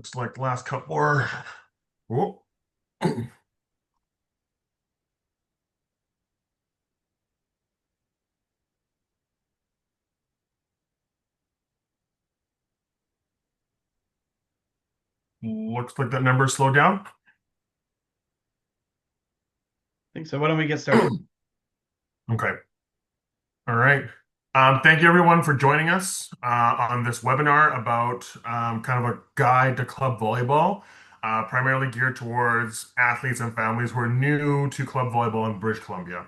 Looks like the last couple are. Oh, looks like that number slowed down. Think so. Why don't we get started? Okay. All right. Thank you everyone for joining us on this webinar about kind of a guide to club volleyball, primarily geared towards athletes and families who are new to club volleyball in British Columbia.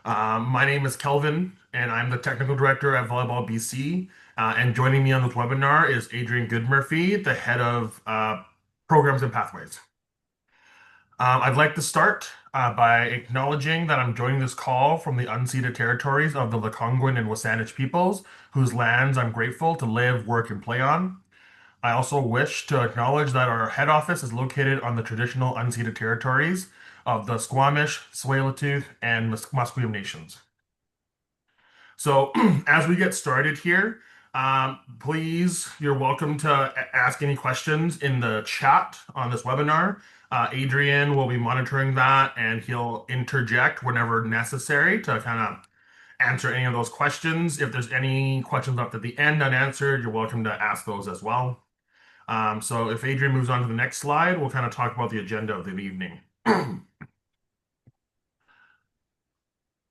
My name is Kelvin, and I'm the technical director at Volleyball BC. And joining me on this webinar is Adrian Goodmurphy, the head of programs and pathways. I'd like to start by acknowledging that I'm joining this call from the unceded territories of the Lekwungen and Wasanich peoples, whose lands I'm grateful to live, work, and play on. I also wish to acknowledge that our head office is located on the traditional unceded territories of the Squamish, Tsleil-Waututh, and Musqueam nations. So, as we get started here, please, you're welcome to ask any questions in the chat on this webinar. Adrian will be monitoring that and he'll interject whenever necessary to kind of answer any of those questions. If there's any questions left at the end unanswered, you're welcome to ask those as well. So, if Adrian moves on to the next slide, we'll kind of talk about the agenda of the evening. We're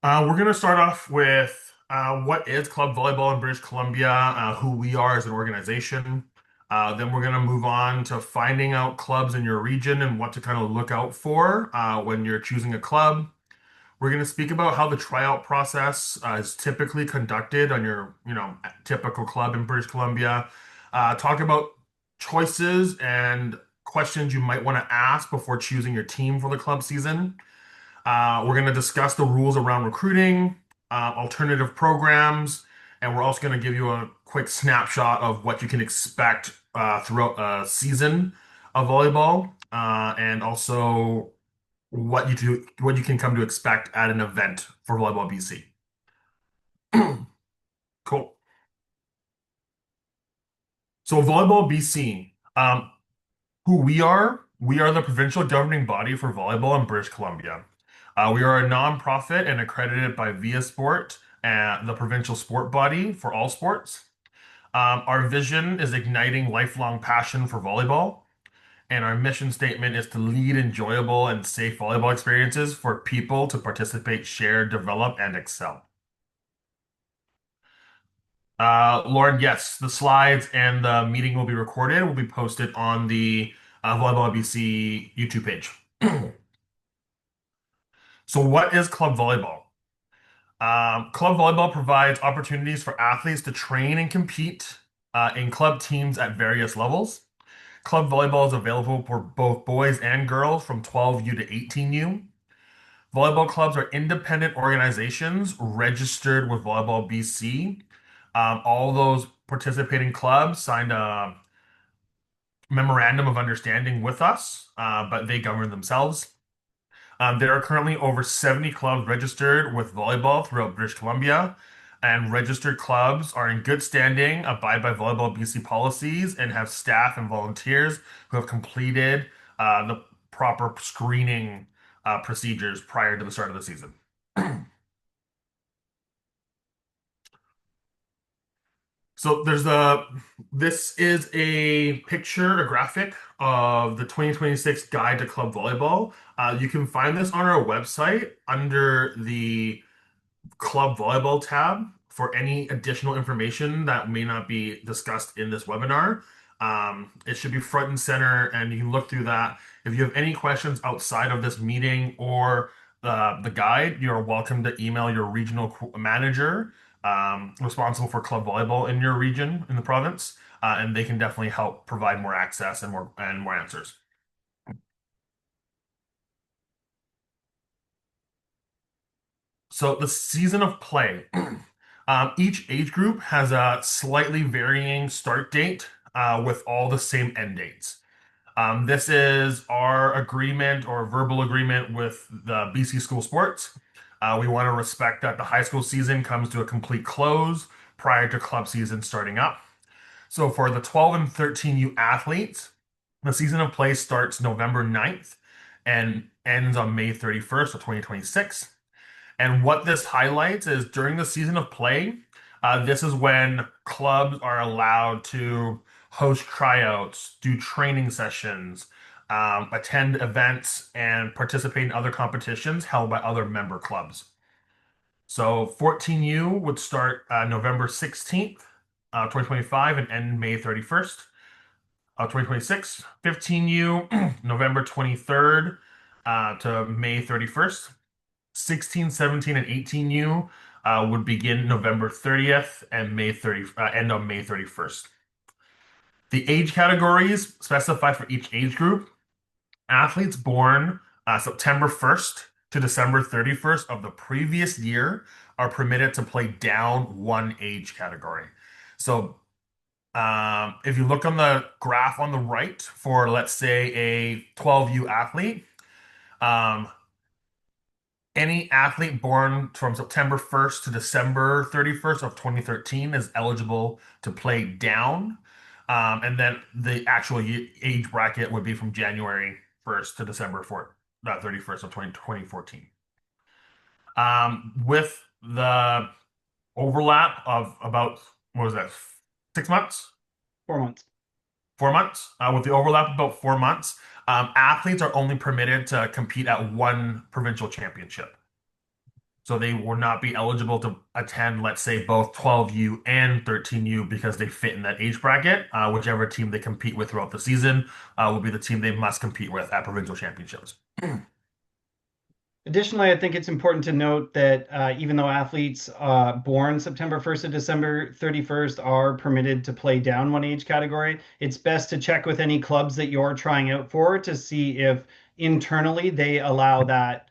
going to start off with what is club volleyball in British Columbia, who we are as an organization. Then we're going to move on to finding out clubs in your region and what to kind of look out for when you're choosing a club. We're going to speak about how the tryout process is typically conducted on your, typical club in British Columbia. Talk about choices and questions you might want to ask before choosing your team for the club season. We're going to discuss the rules around recruiting, alternative programs, and we're also going to give you a quick snapshot of what you can expect throughout a season of volleyball, and also what you can come to expect at an event for Volleyball BC. Cool. So Volleyball BC, who we are the provincial governing body for volleyball in British Columbia. We are a nonprofit and accredited by Via Sport, the provincial sport body for all sports. Our vision is igniting lifelong passion for volleyball, and our mission statement is to lead enjoyable and safe volleyball experiences for people to participate, share, develop, and excel. Lauren, yes, the slides and the meeting will be recorded, will be posted on the Volleyball BC YouTube page. So, what is club volleyball? Club volleyball provides opportunities for athletes to train and compete in club teams at various levels. Club volleyball is available for both boys and girls from 12U to 18U. Volleyball clubs are independent organizations registered with Volleyball BC. All those participating clubs signed a memorandum of understanding with us, but they govern themselves. There are currently over 70 clubs registered with volleyball throughout British Columbia, and registered clubs are in good standing, abide by Volleyball BC policies, and have staff and volunteers who have completed the proper screening procedures prior to the start of the season. So this is a picture, a graphic of the 2026 Guide to Club Volleyball. You can find this on our website under the Club Volleyball tab for any additional information that may not be discussed in this webinar. It should be front and center, and you can look through that. If you have any questions outside of this meeting or the guide, you're welcome to email your regional manager responsible for club volleyball in your region in the province, and they can definitely help provide more access and more answers. So the season of play. Each age group has a slightly varying start date with all the same end dates. This is our agreement or verbal agreement with the BC School Sports. We want to respect that the high school season comes to a complete close prior to club season starting up. So for the 12 and 13U athletes, The season of play starts November 9th and ends on May 31st of 2026. And what this highlights is during the season of play, this is when clubs are allowed to host tryouts, do training sessions, attend events, and participate in other competitions held by other member clubs. So 14U would start November 16th, 2025, and end May 31st, 2026. 15U, November 23rd to May 31st. 16, 17, and 18U would begin November 30th and end on May 31st. The age categories specified for each age group: athletes born September 1st to December 31st of the previous year are permitted to play down one age category. So if you look on the graph on the right for, let's say, a 12U athlete, um, any athlete born from September 1st to December 31st of 2013 is eligible to play down. And then the actual age bracket would be from January 1st to December 31st of 2014. With the overlap of about, what was that, 6 months? 4 months. 4 months? With the overlap of about 4 months, athletes are only permitted to compete at one provincial championship. So they will not be eligible to attend, let's say, both 12U and 13U because they fit in that age bracket. Whichever team they compete with throughout the season will be the team they must compete with at provincial championships. Additionally, I think it's important to note that even though athletes born September 1st to December 31st are permitted to play down one age category, it's best to check with any clubs that you're trying out for to see if internally they allow that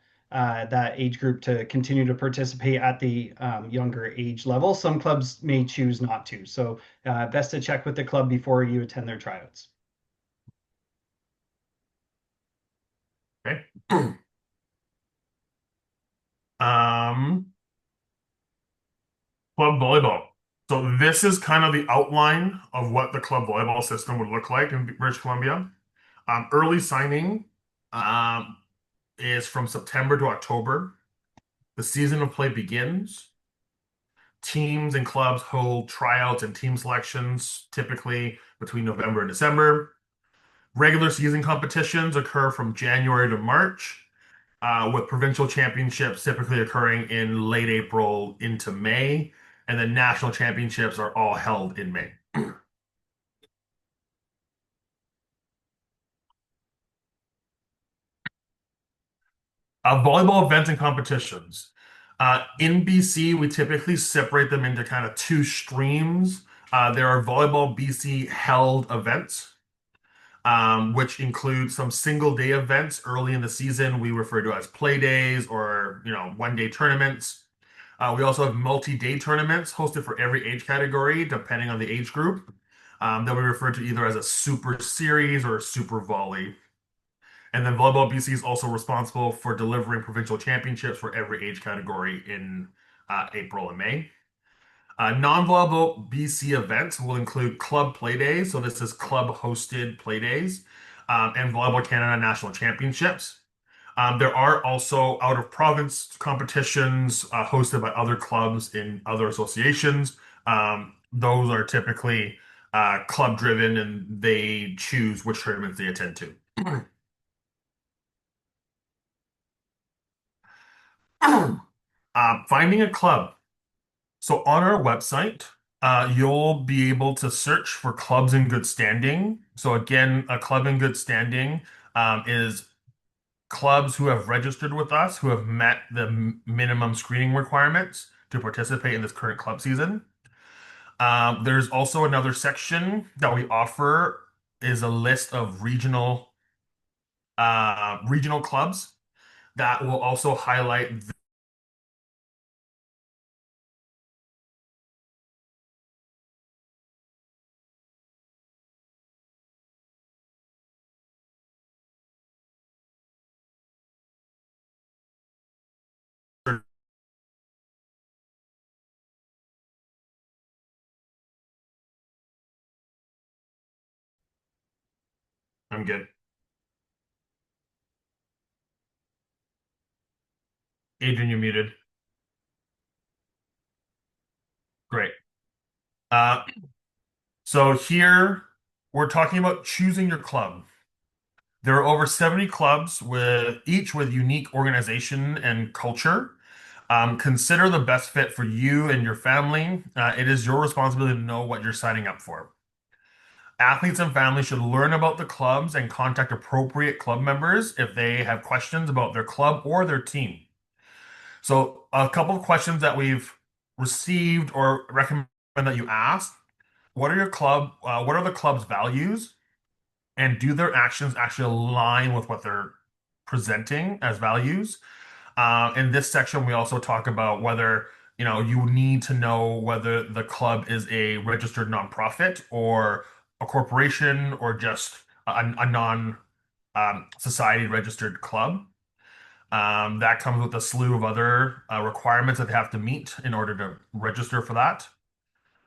age group to continue to participate at the younger age level. Some clubs may choose not to, so best to check with the club before you attend their tryouts. Okay. Um, Club volleyball. So this is kind of the outline of what the club volleyball system would look like in British Columbia. Early signing um, is from September to October. The season of play begins. Teams and clubs hold tryouts and team selections typically between November and December. Regular season competitions occur from January to March, with provincial championships typically occurring in late April into May, and the national championships are all held in May. Volleyball events and competitions. In BC, we typically separate them into kind of two streams. There are Volleyball BC held events, which include some single day events early in the season we refer to as play days or 1 day tournaments. We also have multi-day tournaments hosted for every age category, depending on the age group. That we refer to either as a super series or a super volley. And then Volleyball BC is also responsible for delivering provincial championships for every age category in April and May. Non-volleyball BC events will include club play days. So this is club hosted play days, and Volleyball Canada National Championships. There are also out of province competitions hosted by other clubs in other associations. Those are typically club driven and they choose which tournaments they attend to. Finding a club. So on our website, you'll be able to search for clubs in good standing. So again, a club in good standing is clubs who have registered with us, who have met the minimum screening requirements to participate in this current club season. There's also another section that we offer is a list of regional clubs that will also highlight the I'm good. Adrian, you muted. Great. Uh, so here we're talking about choosing your club. There are over 70 clubs with each with unique organization and culture. Consider the best fit for you and your family. It is your responsibility to know what you're signing up for. Athletes and families should learn about the clubs and contact appropriate club members if they have questions about their club or their team. So, a couple of questions that we've received or recommend that you ask. What are the club's values? And do their actions actually align with what they're presenting as values? In this section, we also talk about whether, you need to know whether the club is a registered nonprofit or a corporation or just a non society registered club. That comes with a slew of other requirements that they have to meet in order to register for that.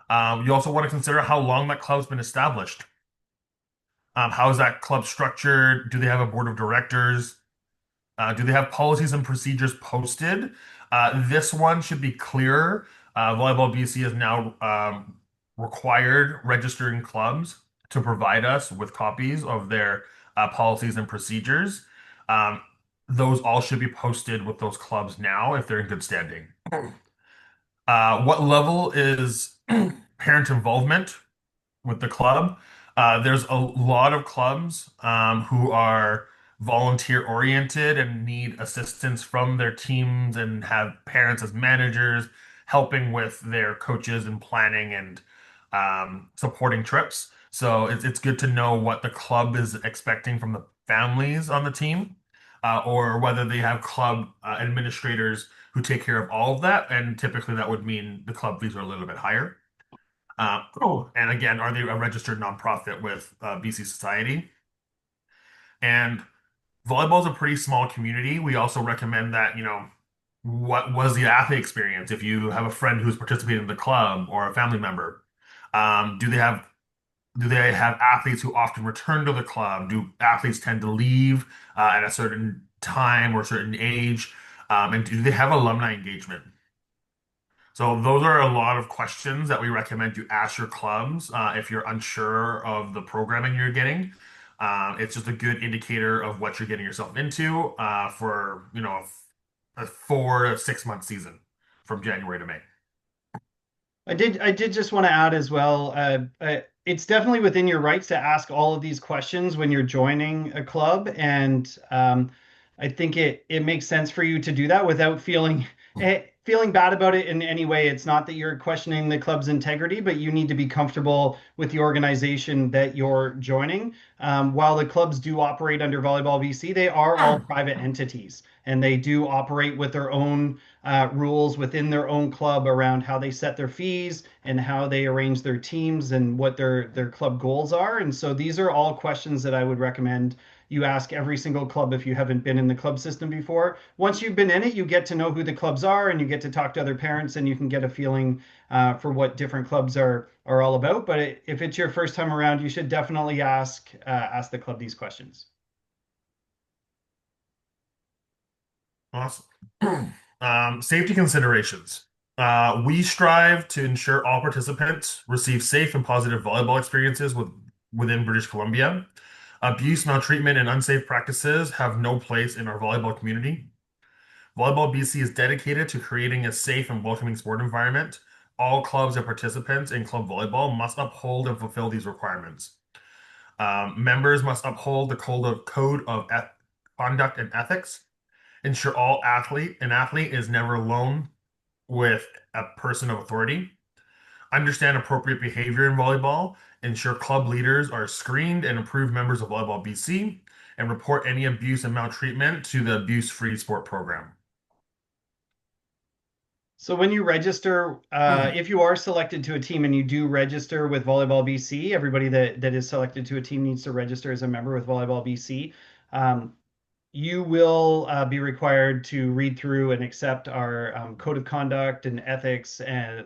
You also want to consider how long that club's been established. How is that club structured? Do they have a board of directors? Do they have policies and procedures posted? This one should be clearer. Volleyball BC is now required registering clubs to provide us with copies of their policies and procedures. Um, those all should be posted with those clubs now if they're in good standing. What level is parent involvement with the club? There's a lot of clubs who are volunteer oriented and need assistance from their teams and have parents as managers helping with their coaches and planning and supporting trips. So it's good to know what the club is expecting from the families on the team, or whether they have club administrators who take care of all of that. And typically that would mean the club fees are a little bit higher. And again, are they a registered nonprofit with BC Society? And volleyball is a pretty small community. We also recommend that, what was the athlete experience? If you have a friend who's participating in the club or a family member, um, do they have do they have athletes who often return to the club? Do athletes tend to leave at a certain time or a certain age? And do they have alumni engagement? So those are a lot of questions that we recommend you ask your clubs if you're unsure of the programming you're getting. It's just a good indicator of what you're getting yourself into for a 4 to 6 month season from January to May. I did just want to add as well, it's definitely within your rights to ask all of these questions when you're joining a club, and I think it makes sense for you to do that without feeling bad about it in any way. It's not that you're questioning the club's integrity, but you need to be comfortable with the organization that you're joining. While the clubs do operate under Volleyball BC, they are all private entities, and they do operate with their own rules within their own club around how they set their fees and how they arrange their teams and what their club goals are. And so these are all questions that I would recommend you ask every single club if you haven't been in the club system before. Once you've been in it, you get to know who the clubs are and you get to talk to other parents and you can get a feeling for what different clubs are all about. But if it's your first time around, you should definitely ask the club these questions. Awesome. Safety considerations. We strive to ensure all participants receive safe and positive volleyball experiences within British Columbia. Abuse, maltreatment, and unsafe practices have no place in our volleyball community. Volleyball BC is dedicated to creating a safe and welcoming sport environment. All clubs and participants in club volleyball must uphold and fulfill these requirements. Members must uphold the code of conduct and ethics. Ensure an athlete is never alone with a person of authority. Understand appropriate behavior in volleyball. Ensure club leaders are screened and approved members of Volleyball BC, and report any abuse and maltreatment to the Abuse Free Sport Program. So when you register, if you are selected to a team and you do register with Volleyball BC, everybody that is selected to a team needs to register as a member with Volleyball BC. Um, you will be required to read through and accept our code of conduct and ethics, and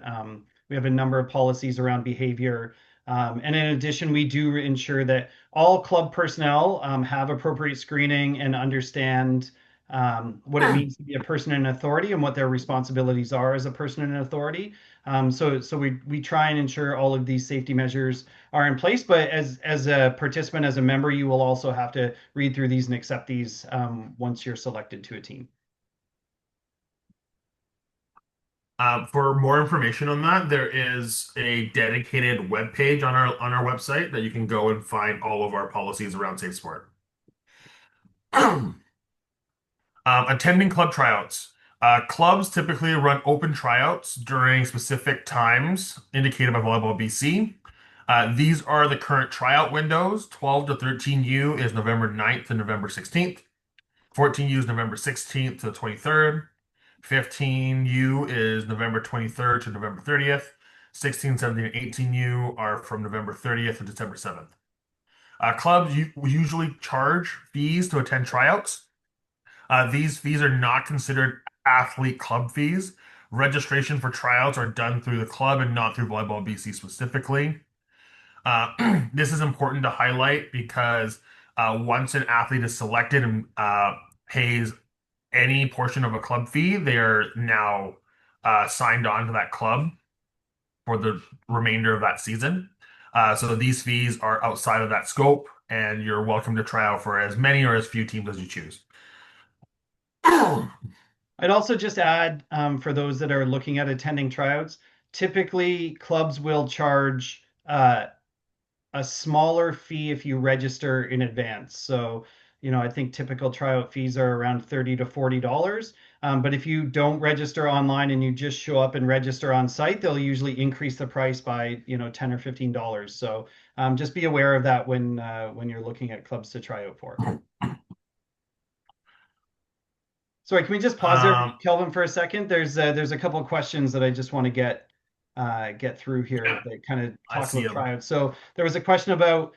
we have a number of policies around behavior And in addition, we do ensure that all club personnel have appropriate screening and understand what it means to be a person in authority and what their responsibilities are as a person in authority. So we try and ensure all of these safety measures are in place. But as a participant, as a member, you will also have to read through these and accept these once you're selected to a team. For more information on that, there is a dedicated web page on our website that you can go and find all of our policies around safe sport. Attending club tryouts. Clubs typically run open tryouts during specific times indicated by Volleyball BC. These are the current tryout windows. 12 to 13U is November 9th to November 16th. 14U is November 16th to the 23rd. 15U is November 23rd to November 30th. 16, 17, and 18U are from November 30th to December 7th. Clubs usually charge fees to attend tryouts. These fees are not considered athlete club fees. Registration for tryouts are done through the club and not through Volleyball BC specifically. This is important to highlight because once an athlete is selected and pays any portion of a club fee, they are now signed on to that club for the remainder of that season. So these fees are outside of that scope, and you're welcome to try out for as many or as few teams as you choose. I'd also just add for those that are looking at attending tryouts, typically clubs will charge a smaller fee if you register in advance. So, I think typical tryout fees are around $30 to $40. But if you don't register online and you just show up and register on site, they'll usually increase the price by, $10 or $15. So just be aware of that when you're looking at clubs to try out for. Sorry, can we just pause there, Um, Kelvin, for a second? There's a couple of questions that I just want to get through here yeah, that kind of I talk see about them. tryouts. So there was a question about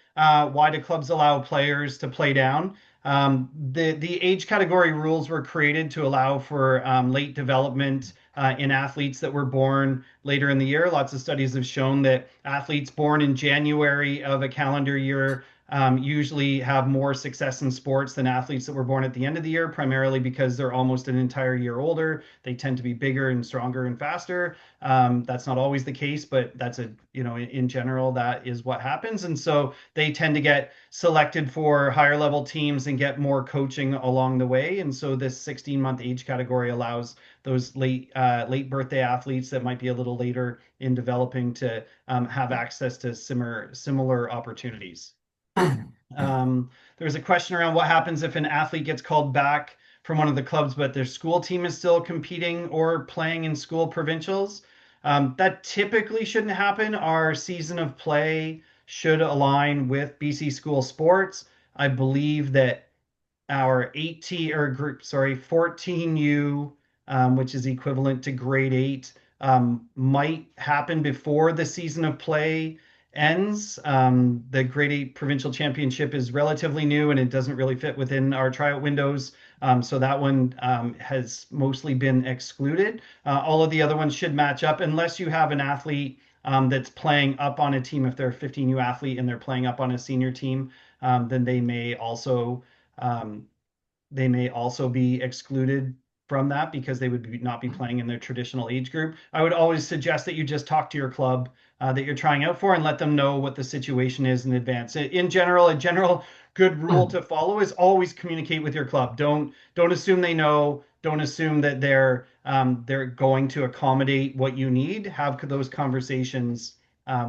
why do clubs allow players to play down? The age category rules were created to allow for late development in athletes that were born later in the year. Lots of studies have shown that athletes born in January of a calendar year usually have more success in sports than athletes that were born at the end of the year, primarily because they're almost an entire year older. They tend to be bigger and stronger and faster. That's not always the case, but that's in general, that is what happens. And so they tend to get selected for higher level teams and get more coaching along the way. And so this 16-month age category allows those late birthday athletes that might be a little later in developing to have access to similar opportunities. There was a question around what happens if an athlete gets called back from one of the clubs, but their school team is still competing or playing in school provincials. That typically shouldn't happen. Our season of play should align with BC school sports. I believe that our 18 or group, sorry, 14U, which is equivalent to grade 8, might happen before the season of play ends. The grade 8 provincial championship is relatively new and it doesn't really fit within our tryout windows. So that one has mostly been excluded. All of the other ones should match up unless you have an athlete that's playing up on a team. If they're a 15U athlete and they're playing up on a senior team, then um, they may also be excluded from that because they would not be playing in their traditional age group. I would always suggest that you just talk to your club that you're trying out for and let them know what the situation is in advance. In general, a general good rule to follow is always communicate with your club. Don't assume they know. Don't assume that they're going to accommodate what you need. Have those conversations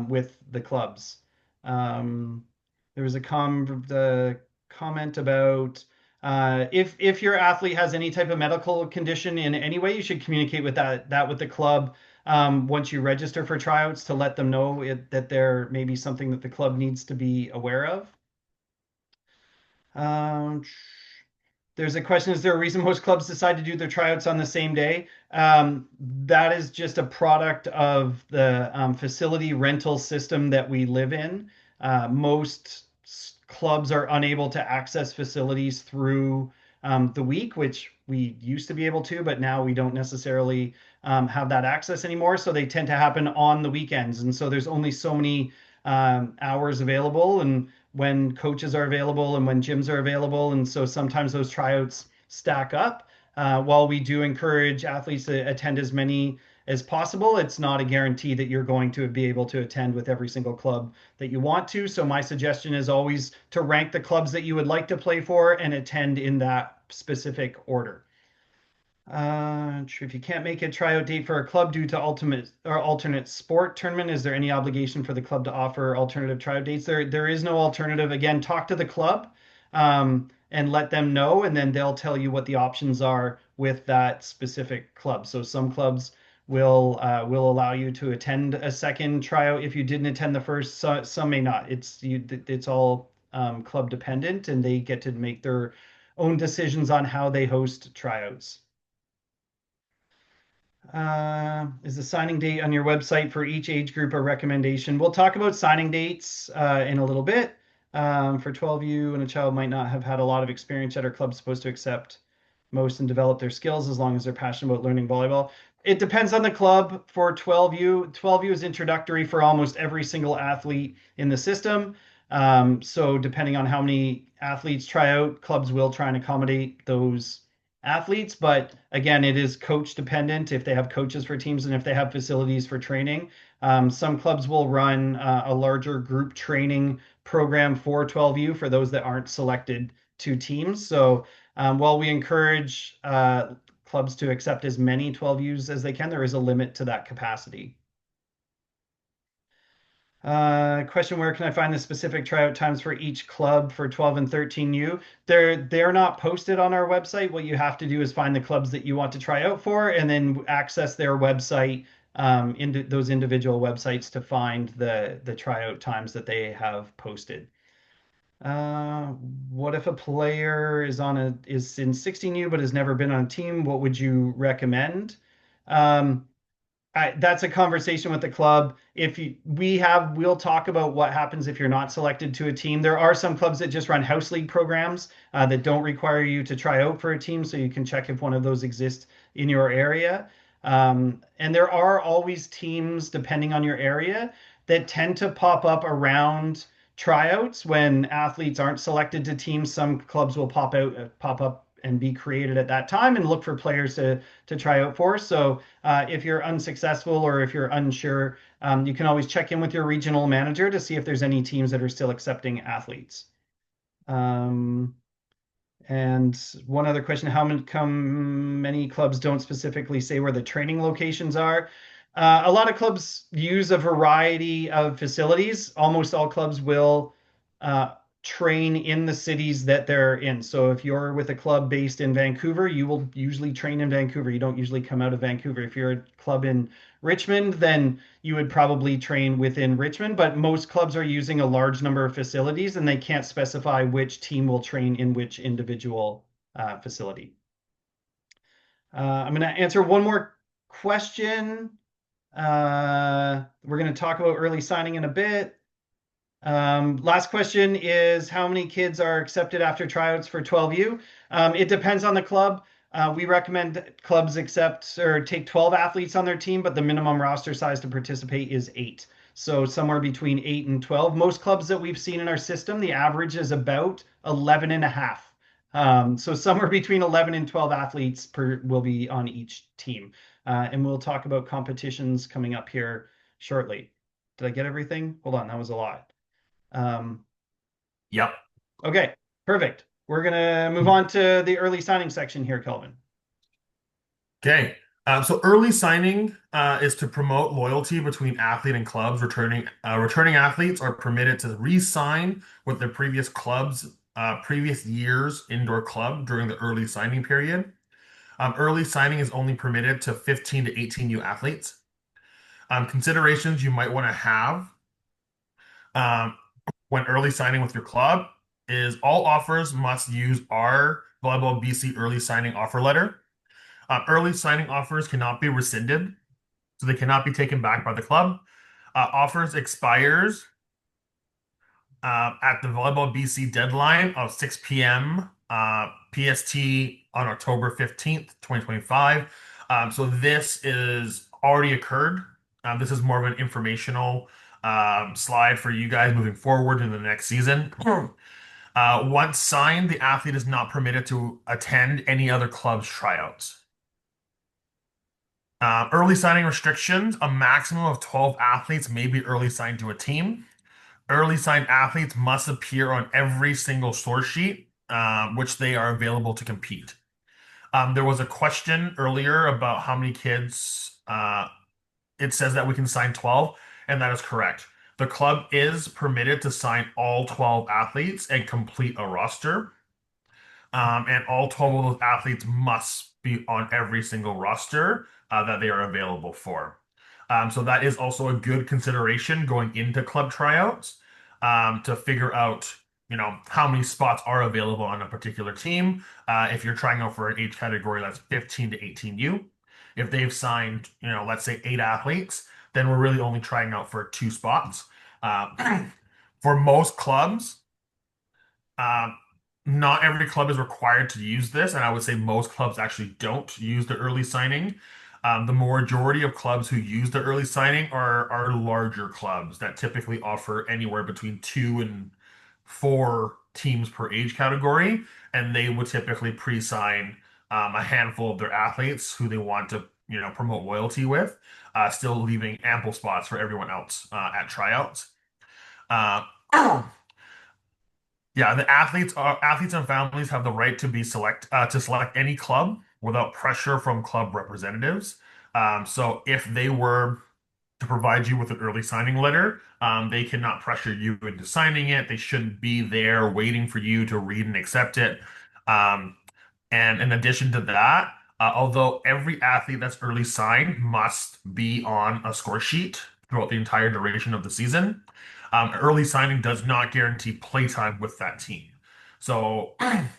with the clubs. Um, there was the comment about if your athlete has any type of medical condition in any way, you should communicate with that with the club once you register for tryouts to let them know that there may be something that the club needs to be aware of. Um, there's a question, is there a reason most clubs decide to do their tryouts on the same day? That is just a product of the facility rental system that we live in. Most clubs are unable to access facilities through the week, which we used to be able to, but now we don't necessarily have that access anymore. So they tend to happen on the weekends. And so there's only so many hours available and when coaches are available and when gyms are available. And so sometimes those tryouts stack up. While we do encourage athletes to attend as many as possible, it's not a guarantee that you're going to be able to attend with every single club that you want to. So my suggestion is always to rank the clubs that you would like to play for and attend in that specific order. If you can't make a tryout date for a club due to ultimate or alternate sport tournament, is there any obligation for the club to offer alternative tryout dates? There is no alternative. Again, talk to the club and let them know, and then they'll tell you what the options are with that specific club. So some clubs will allow you to attend a second tryout if you didn't attend the first. So, some may not. It's all club dependent, and they get to make their own decisions on how they host tryouts. Is the signing date on your website for each age group a recommendation? We'll talk about signing dates in a little bit. For 12U, and a child might not have had a lot of experience yet, are clubs supposed to accept most and develop their skills as long as they're passionate about learning volleyball? It depends on the club. For 12U, 12U is introductory for almost every single athlete in the system. So depending on how many athletes try out, clubs will try and accommodate those athletes, but again, it is coach dependent if they have coaches for teams and if they have facilities for training. Some clubs will run a larger group training program for 12U for those that aren't selected to teams. So while we encourage clubs to accept as many 12Us as they can, there is a limit to that capacity. Question, where can I find the specific tryout times for each club for 12 and 13U? They're not posted on our website. What you have to do is find the clubs that you want to try out for and then access their website, into those individual websites to find the tryout times that they have posted. Uh, what if a player is in 16U but has never been on a team? What would you recommend? Um, that's a conversation with the club. If you, we have, we'll talk about what happens if you're not selected to a team. There are some clubs that just run house league programs that don't require you to try out for a team, so you can check if one of those exists in your area. And there are always teams, depending on your area, that tend to pop up around tryouts when athletes aren't selected to teams. Some clubs will pop up and be created at that time and look for players to try out for. So if you're unsuccessful or if you're unsure, you can always check in with your regional manager to see if there's any teams that are still accepting athletes. Um, and one other question, how many, come many clubs don't specifically say where the training locations are? A lot of clubs use a variety of facilities. Almost all clubs will train in the cities that they're in. So if you're with a club based in Vancouver, you will usually train in Vancouver. You don't usually come out of Vancouver. If you're a club in Richmond, then you would probably train within Richmond. But most clubs are using a large number of facilities and they can't specify which team will train in which individual facility. I'm going to answer one more question. We're going to talk about early signing in a bit. Last question is how many kids are accepted after tryouts for 12U? It depends on the club. We recommend clubs accept or take 12 athletes on their team, but the minimum roster size to participate is 8. So somewhere between 8 and 12. Most clubs that we've seen in our system, the average is about 11 and a half. So somewhere between 11 and 12 athletes per will be on each team. And we'll talk about competitions coming up here shortly. Did I get everything? Hold on, that was a lot. Um, Yep. okay, perfect. We're gonna move on to the early signing section here, Kelvin. Okay. So early signing is to promote loyalty between athlete and clubs. Returning athletes are permitted to re-sign with their previous club's previous year's indoor club during the early signing period. Early signing is only permitted to 15 to 18U athletes. Considerations you might want to have um, when early signing with your club is all offers must use our Volleyball BC early signing offer letter. Early signing offers cannot be rescinded, so they cannot be taken back by the club. Offers expires at the Volleyball BC deadline of 6 p.m. PST on October 15th, 2025. So this is already occurred. This is more of an informational slide for you guys moving forward in the next season. Once signed, the athlete is not permitted to attend any other club's tryouts. Early signing restrictions: a maximum of 12 athletes may be early signed to a team. Early signed athletes must appear on every single source sheet, which they are available to compete. There was a question earlier about how many kids. It says that we can sign 12, and that is correct. The club is permitted to sign all 12 athletes and complete a roster. And all 12 of those athletes must be on every single roster that they are available for. So that is also a good consideration going into club tryouts to figure out, how many spots are available on a particular team. If you're trying out for an age category that's 15 to 18U, if they've signed, let's say 8 athletes, then we're really only trying out for 2 spots. For most clubs, um, not every club is required to use this, and I would say most clubs actually don't use the early signing. The majority of clubs who use the early signing are larger clubs that typically offer anywhere between 2 and 4 teams per age category, and they would typically pre-sign a handful of their athletes who they want to, promote loyalty with, still leaving ample spots for everyone else at tryouts. Uh, Yeah, the athletes and families have the right to select any club without pressure from club representatives. So if they were to provide you with an early signing letter, they cannot pressure you into signing it. They shouldn't be there waiting for you to read and accept it. Um, and in addition to that, although every athlete that's early signed must be on a score sheet throughout the entire duration of the season, early signing does not guarantee playtime with that team. So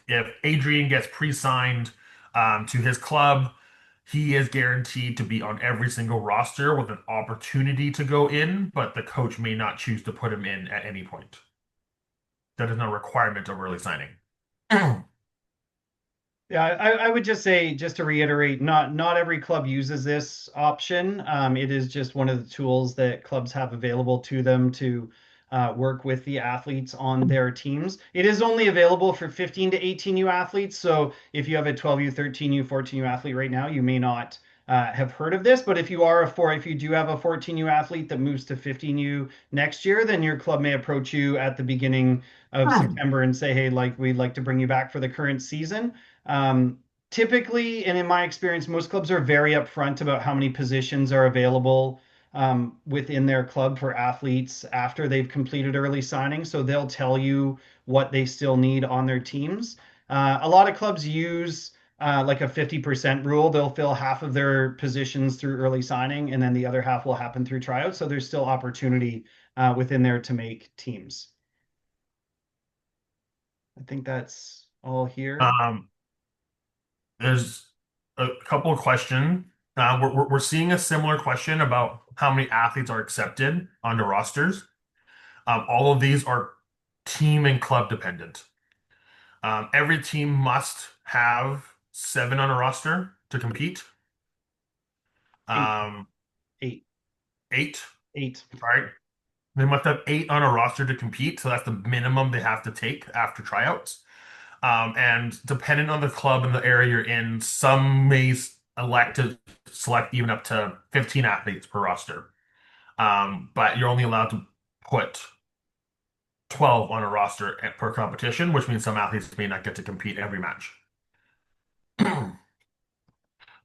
if Adrian gets pre-signed to his club, he is guaranteed to be on every single roster with an opportunity to go in, but the coach may not choose to put him in at any point. That is no requirement of early signing. Yeah, I would just say, just to reiterate, not every club uses this option. It is just one of the tools that clubs have available to them to work with the athletes on their teams. It is only available for 15 to 18U athletes. So if you have a 12U, 13U, 14U athlete right now, you may not have heard of this. But if you do have a 14U athlete that moves to 15U next year, then your club may approach you at the beginning of September and say, hey, like we'd like to bring you back for the current season. Um, Typically, and in my experience, most clubs are very upfront about how many positions are available within their club for athletes after they've completed early signing. So they'll tell you what they still need on their teams. A lot of clubs use like a 50% rule. They'll fill half of their positions through early signing, and then the other half will happen through tryouts. So there's still opportunity within there to make teams. I think that's all here. Um, there's a couple of questions. We're seeing a similar question about how many athletes are accepted onto rosters. All of these are team and club dependent. Every team must have 7 on a roster to compete. Eight, Um, eight, 8, eight. right? They must have 8 on a roster to compete, so that's the minimum they have to take after tryouts. And depending on the club and the area you're in, some may elect to select even up to 15 athletes per roster. But you're only allowed to put 12 on a roster per competition, which means some athletes may not get to compete every match.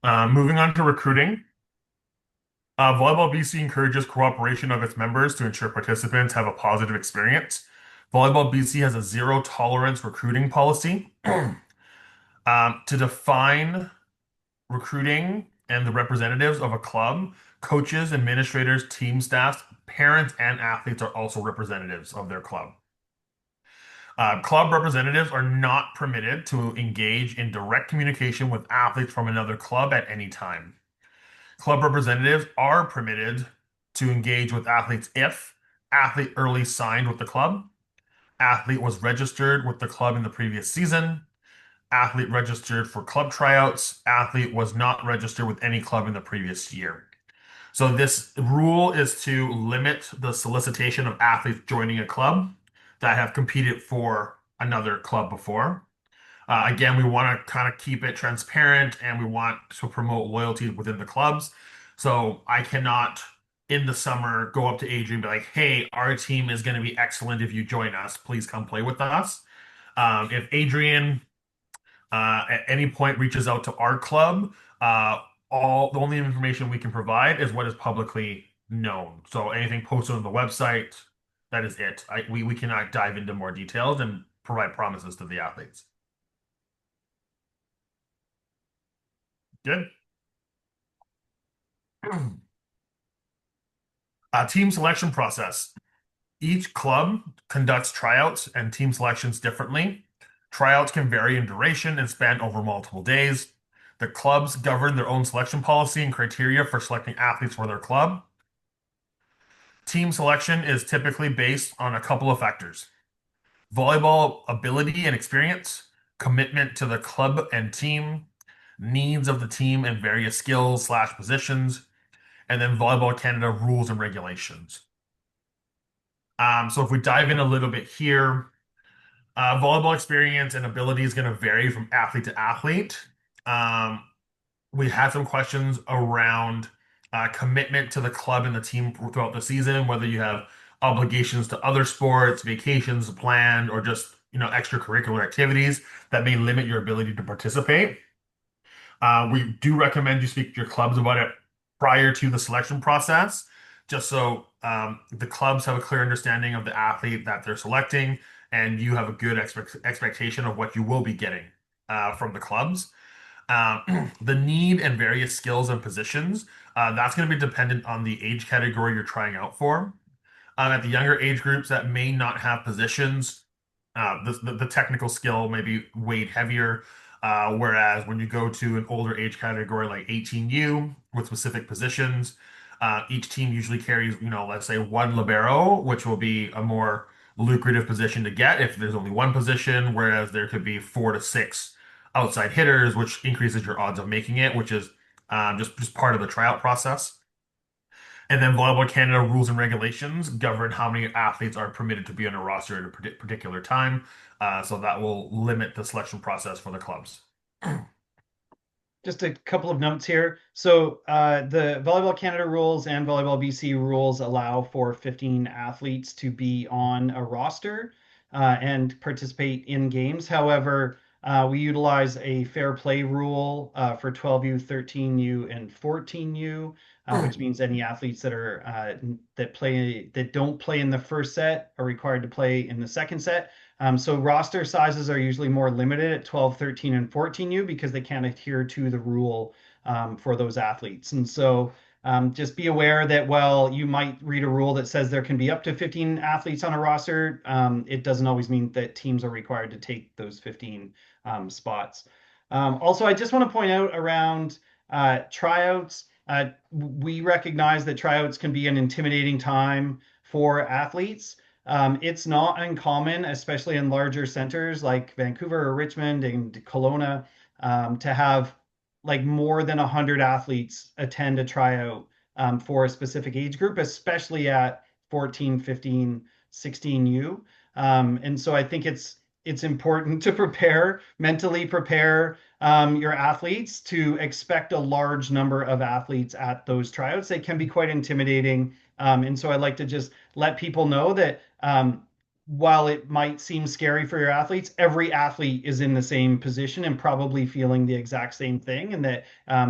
Moving on to recruiting. Volleyball BC encourages cooperation of its members to ensure participants have a positive experience. Volleyball BC has a zero tolerance recruiting policy. To define recruiting and the representatives of a club, coaches, administrators, team staffs, parents, and athletes are also representatives of their club. Club representatives are not permitted to engage in direct communication with athletes from another club at any time. Club representatives are permitted to engage with athletes if athlete early signed with the club, athlete was registered with the club in the previous season, athlete registered for club tryouts, athlete was not registered with any club in the previous year. So this rule is to limit the solicitation of athletes joining a club that have competed for another club before. Again, we want to kind of keep it transparent and we want to promote loyalty within the clubs. So I cannot, in the summer, go up to Adrian and be like, hey, our team is going to be excellent if you join us. Please come play with us. If Adrian at any point reaches out to our club, all the only information we can provide is what is publicly known. So anything posted on the website, that is it. We cannot dive into more details and provide promises to the athletes. Good. Team selection process. Each club conducts tryouts and team selections differently. Tryouts can vary in duration and span over multiple days. The clubs govern their own selection policy and criteria for selecting athletes for their club. Team selection is typically based on a couple of factors: volleyball ability and experience, commitment to the club and team, needs of the team and various skills slash positions, and then Volleyball Canada rules and regulations. So if we dive in a little bit here, volleyball experience and ability is going to vary from athlete to athlete. Um, we had some questions around commitment to the club and the team throughout the season, whether you have obligations to other sports, vacations planned, or just extracurricular activities that may limit your ability to participate. We do recommend you speak to your clubs about it prior to the selection process, just so the clubs have a clear understanding of the athlete that they're selecting, and you have a good expectation of what you will be getting from the clubs. The need and various skills and positions, that's going to be dependent on the age category you're trying out for. At the younger age groups that may not have positions, the technical skill may be weighed heavier. Whereas when you go to an older age category like 18U with specific positions, each team usually carries, let's say one libero, which will be a more lucrative position to get if there's only one position, whereas there could be 4 to 6 outside hitters, which increases your odds of making it, which is just part of the tryout process. And then Volleyball Canada rules and regulations govern how many athletes are permitted to be on a roster at a particular time. So that will limit the selection process for the clubs. Just a couple of notes here. So the Volleyball Canada rules and Volleyball BC rules allow for 15 athletes to be on a roster and participate in games. However, we utilize a fair play rule for 12U, 13U, and 14U, which means any athletes that don't play in the first set are required to play in the second set. So roster sizes are usually more limited at 12, 13, and 14U because they can't adhere to the rule for those athletes. And so just be aware that while you might read a rule that says there can be up to 15 athletes on a roster, it doesn't always mean that teams are required to take those 15 spots. Also, I just want to point out around tryouts. We recognize that tryouts can be an intimidating time for athletes. It's not uncommon, especially in larger centers like Vancouver or Richmond and Kelowna, to have like more than 100 athletes attend a tryout for a specific age group, especially at 14, 15, 16U. And so I think it's important to mentally prepare your athletes to expect a large number of athletes at those tryouts. They can be quite intimidating. And so I'd like to just let people know that while it might seem scary for your athletes, every athlete is in the same position and probably feeling the exact same thing, and that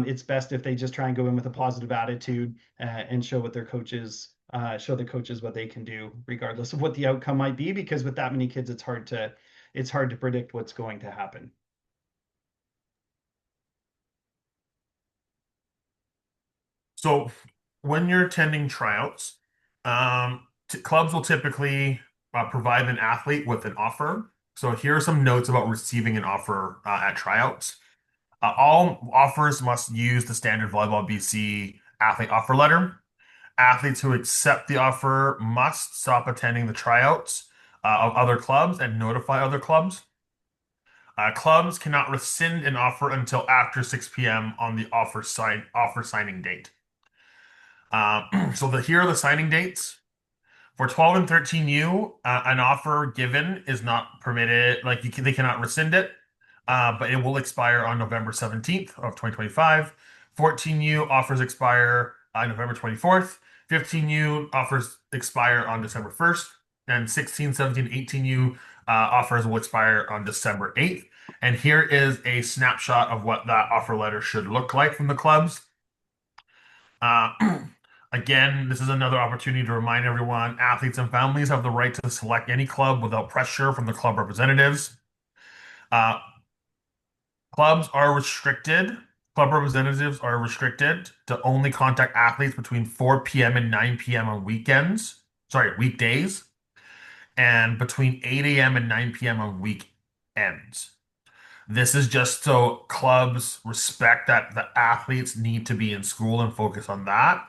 it's best if they just try and go in with a positive attitude and show show the coaches what they can do, regardless of what the outcome might be. Because with that many kids, it's hard to predict what's going to happen. So when you're attending tryouts, clubs will typically provide an athlete with an offer. So here are some notes about receiving an offer at tryouts. All offers must use the standard Volleyball BC athlete offer letter. Athletes who accept the offer must stop attending the tryouts of other clubs and notify other clubs. Clubs cannot rescind an offer until after 6 p.m. on the offer signing date. Here are the signing dates. For 12 and 13U, an offer given is not permitted. They cannot rescind it, but it will expire on November 17th of 2025. 14U offers expire November 24th. 15U offers expire on December 1st. And 16, 17, 18U offers will expire on December 8th. And here is a snapshot of what that offer letter should look like from the clubs. Uh, Again, this is another opportunity to remind everyone athletes and families have the right to select any club without pressure from the club representatives. Uh, Clubs are restricted, club representatives are restricted to only contact athletes between 4 p.m. and 9 p.m. on weekdays, and between 8 a.m. and 9 p.m. on weekends. This is just so clubs respect that the athletes need to be in school and focus on that.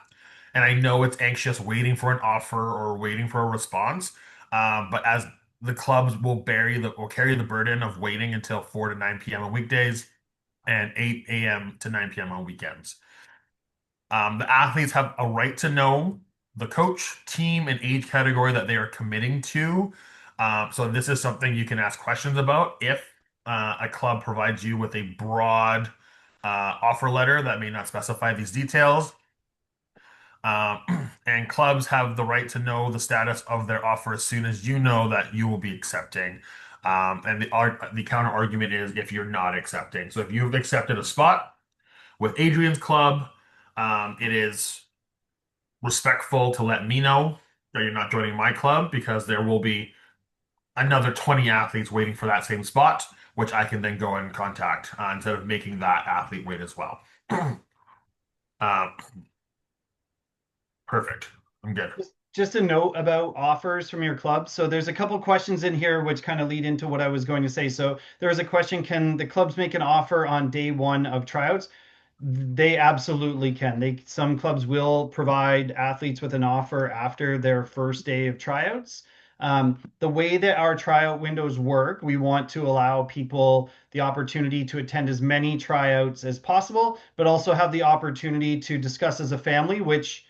And I know it's anxious waiting for an offer or waiting for a response. But as the clubs will carry the burden of waiting until 4 to 9 p.m. on weekdays and 8 a.m. to 9 p.m. on weekends. The athletes have a right to know the coach, team, and age category that they are committing to. So this is something you can ask questions about if a club provides you with a broad offer letter that may not specify these details. And clubs have the right to know the status of their offer as soon as you know that you will be accepting. And the counter argument is if you're not accepting. So if you've accepted a spot with Adrian's club, it is respectful to let me know that you're not joining my club because there will be another 20 athletes waiting for that same spot, which I can then go and contact instead of making that athlete wait as well. Uh, Perfect. I'm good. Just a note about offers from your club. So there's a couple questions in here which kind of lead into what I was going to say. So there was a question, can the clubs make an offer on day one of tryouts? They absolutely can. Some clubs will provide athletes with an offer after their first day of tryouts. The way that our tryout windows work, we want to allow people the opportunity to attend as many tryouts as possible, but also have the opportunity to discuss as a family which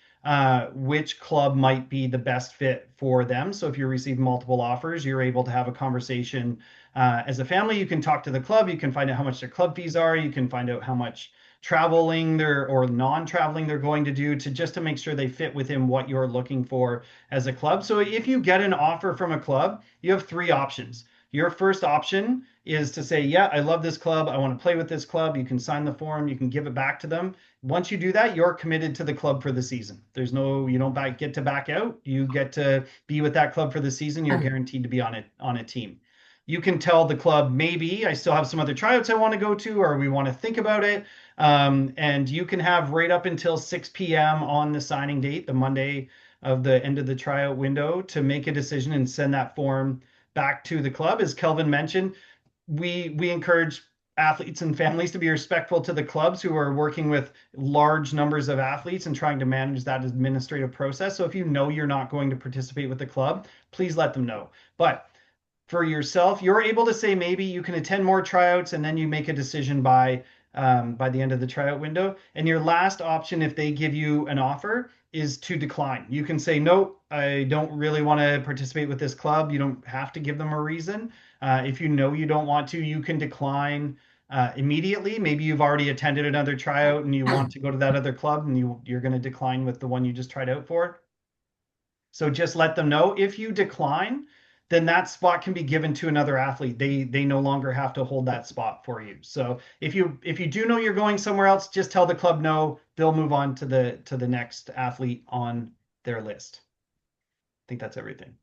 club might be the best fit for them. So if you receive multiple offers, you're able to have a conversation as a family. You can talk to the club. You can find out how much their club fees are. You can find out how much traveling they're or non-traveling they're going to do to just to make sure they fit within what you're looking for as a club. So if you get an offer from a club, you have three options. Your first option is to say, yeah, I love this club. I want to play with this club. You can sign the form. You can give it back to them. Once you do that, you're committed to the club for the season. You don't get to back out. You get to be with that club for the season. You're guaranteed to be on a team. You can tell the club, maybe I still have some other tryouts I want to go to, or we want to think about it. And you can have right up until 6 p.m. on the signing date, the Monday of the end of the tryout window, to make a decision and send that form back to the club. As Kelvin mentioned, we encourage athletes and families to be respectful to the clubs who are working with large numbers of athletes and trying to manage that administrative process. So if you know you're not going to participate with the club, please let them know. But for yourself, you're able to say maybe you can attend more tryouts and then you make a decision by the end of the tryout window. And your last option, if they give you an offer, is to decline. You can say, no, I don't really want to participate with this club. You don't have to give them a reason. If you know you don't want to, you can decline immediately. Maybe you've already attended another tryout and you want to go to that other club and you're going to decline with the one you just tried out for. So just let them know. If you decline, then that spot can be given to another athlete. They no longer have to hold that spot for you. So if you do know you're going somewhere else, just tell the club no. They'll move on to the next athlete on their list. I think that's everything.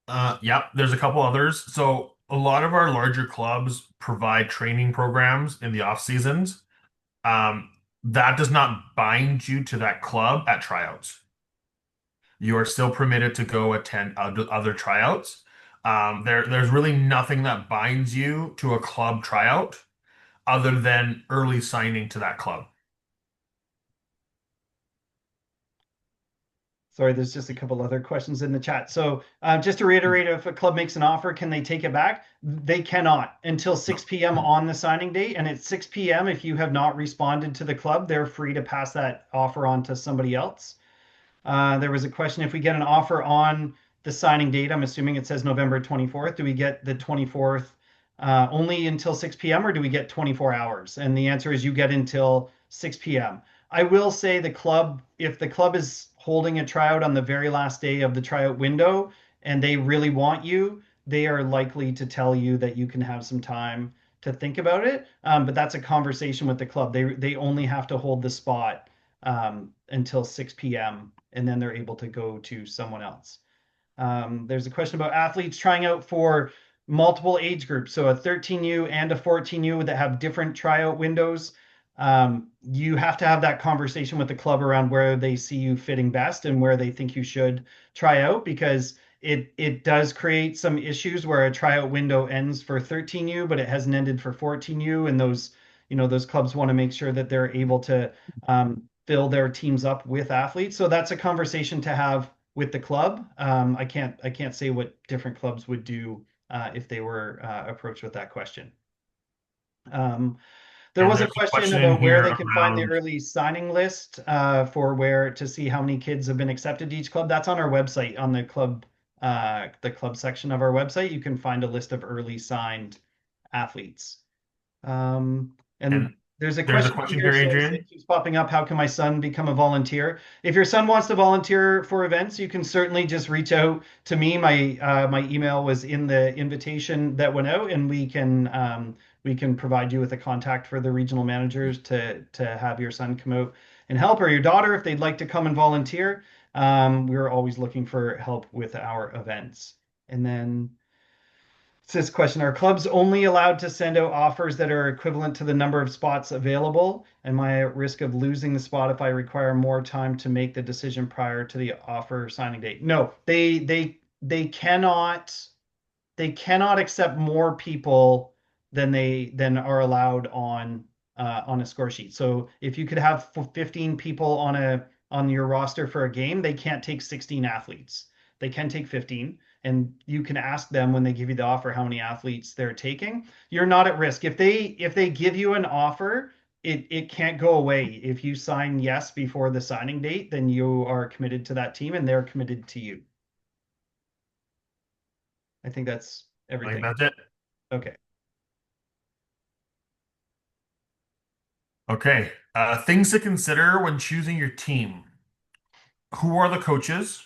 Yep, there's a couple others. So a lot of our larger clubs provide training programs in the off seasons. Um, that does not bind you to that club at tryouts. You are still permitted to go attend other tryouts. There's really nothing that binds you to a club tryout other than early signing to that club. Sorry, there's just a couple other questions in the chat. So just to reiterate, if a club makes an offer, can they take it back? They cannot until No. 6 p.m. on the signing date. And at 6 p.m., if you have not responded to the club, they're free to pass that offer on to somebody else. There was a question if we get an offer on the signing date, I'm assuming it says November 24th. Do we get the 24th only until 6 p.m. or do we get 24 hours? And the answer is you get until 6 p.m. I will say the club, if the club is holding a tryout on the very last day of the tryout window and they really want you, they are likely to tell you that you can have some time to think about it. But that's a conversation with the club. They only have to hold the spot until 6 p.m. and then they're able to go to someone else. There's a question about athletes trying out for multiple age groups, so a 13U and a 14U that have different tryout windows. You have to have that conversation with the club around where they see you fitting best and where they think you should try out because it does create some issues where a tryout window ends for 13U, but it hasn't ended for 14U, and those clubs want to make sure that they're able to fill their teams up with athletes. So that's a conversation to have with the club. I can't say what different clubs would do if they were approached with that question. Um, there And was a there's a question question in about where here they can find the around, early signing list for where to see how many kids have been accepted to each club. That's on our website, on the club section of our website. You can find a list of early signed athletes. And and there's a there's a question question here, here, says Adrian. it keeps popping up. How can my son become a volunteer? If your son wants to volunteer for events, you can certainly just reach out to me. My email was in the invitation that went out, and we can provide you with a contact for the regional managers to have your son come out and help, or your daughter if they'd like to come and volunteer. We're always looking for help with our events. And then it's this question, are clubs only allowed to send out offers that are equivalent to the number of spots available? Am I at risk of losing the spot if I require more time to make the decision prior to the offer signing date? No, they cannot accept more people than are allowed on a score sheet. So if you could have 15 people on your roster for a game, they can't take 16 athletes. They can take 15, and you can ask them when they give you the offer how many athletes they're taking. You're not at risk. If they give you an offer, it can't go away. If you sign yes before the signing date, then you are committed to that team and they're committed to you. I think that's I think everything. that's it. Okay. Okay. Things to consider when choosing your team. Who are the coaches?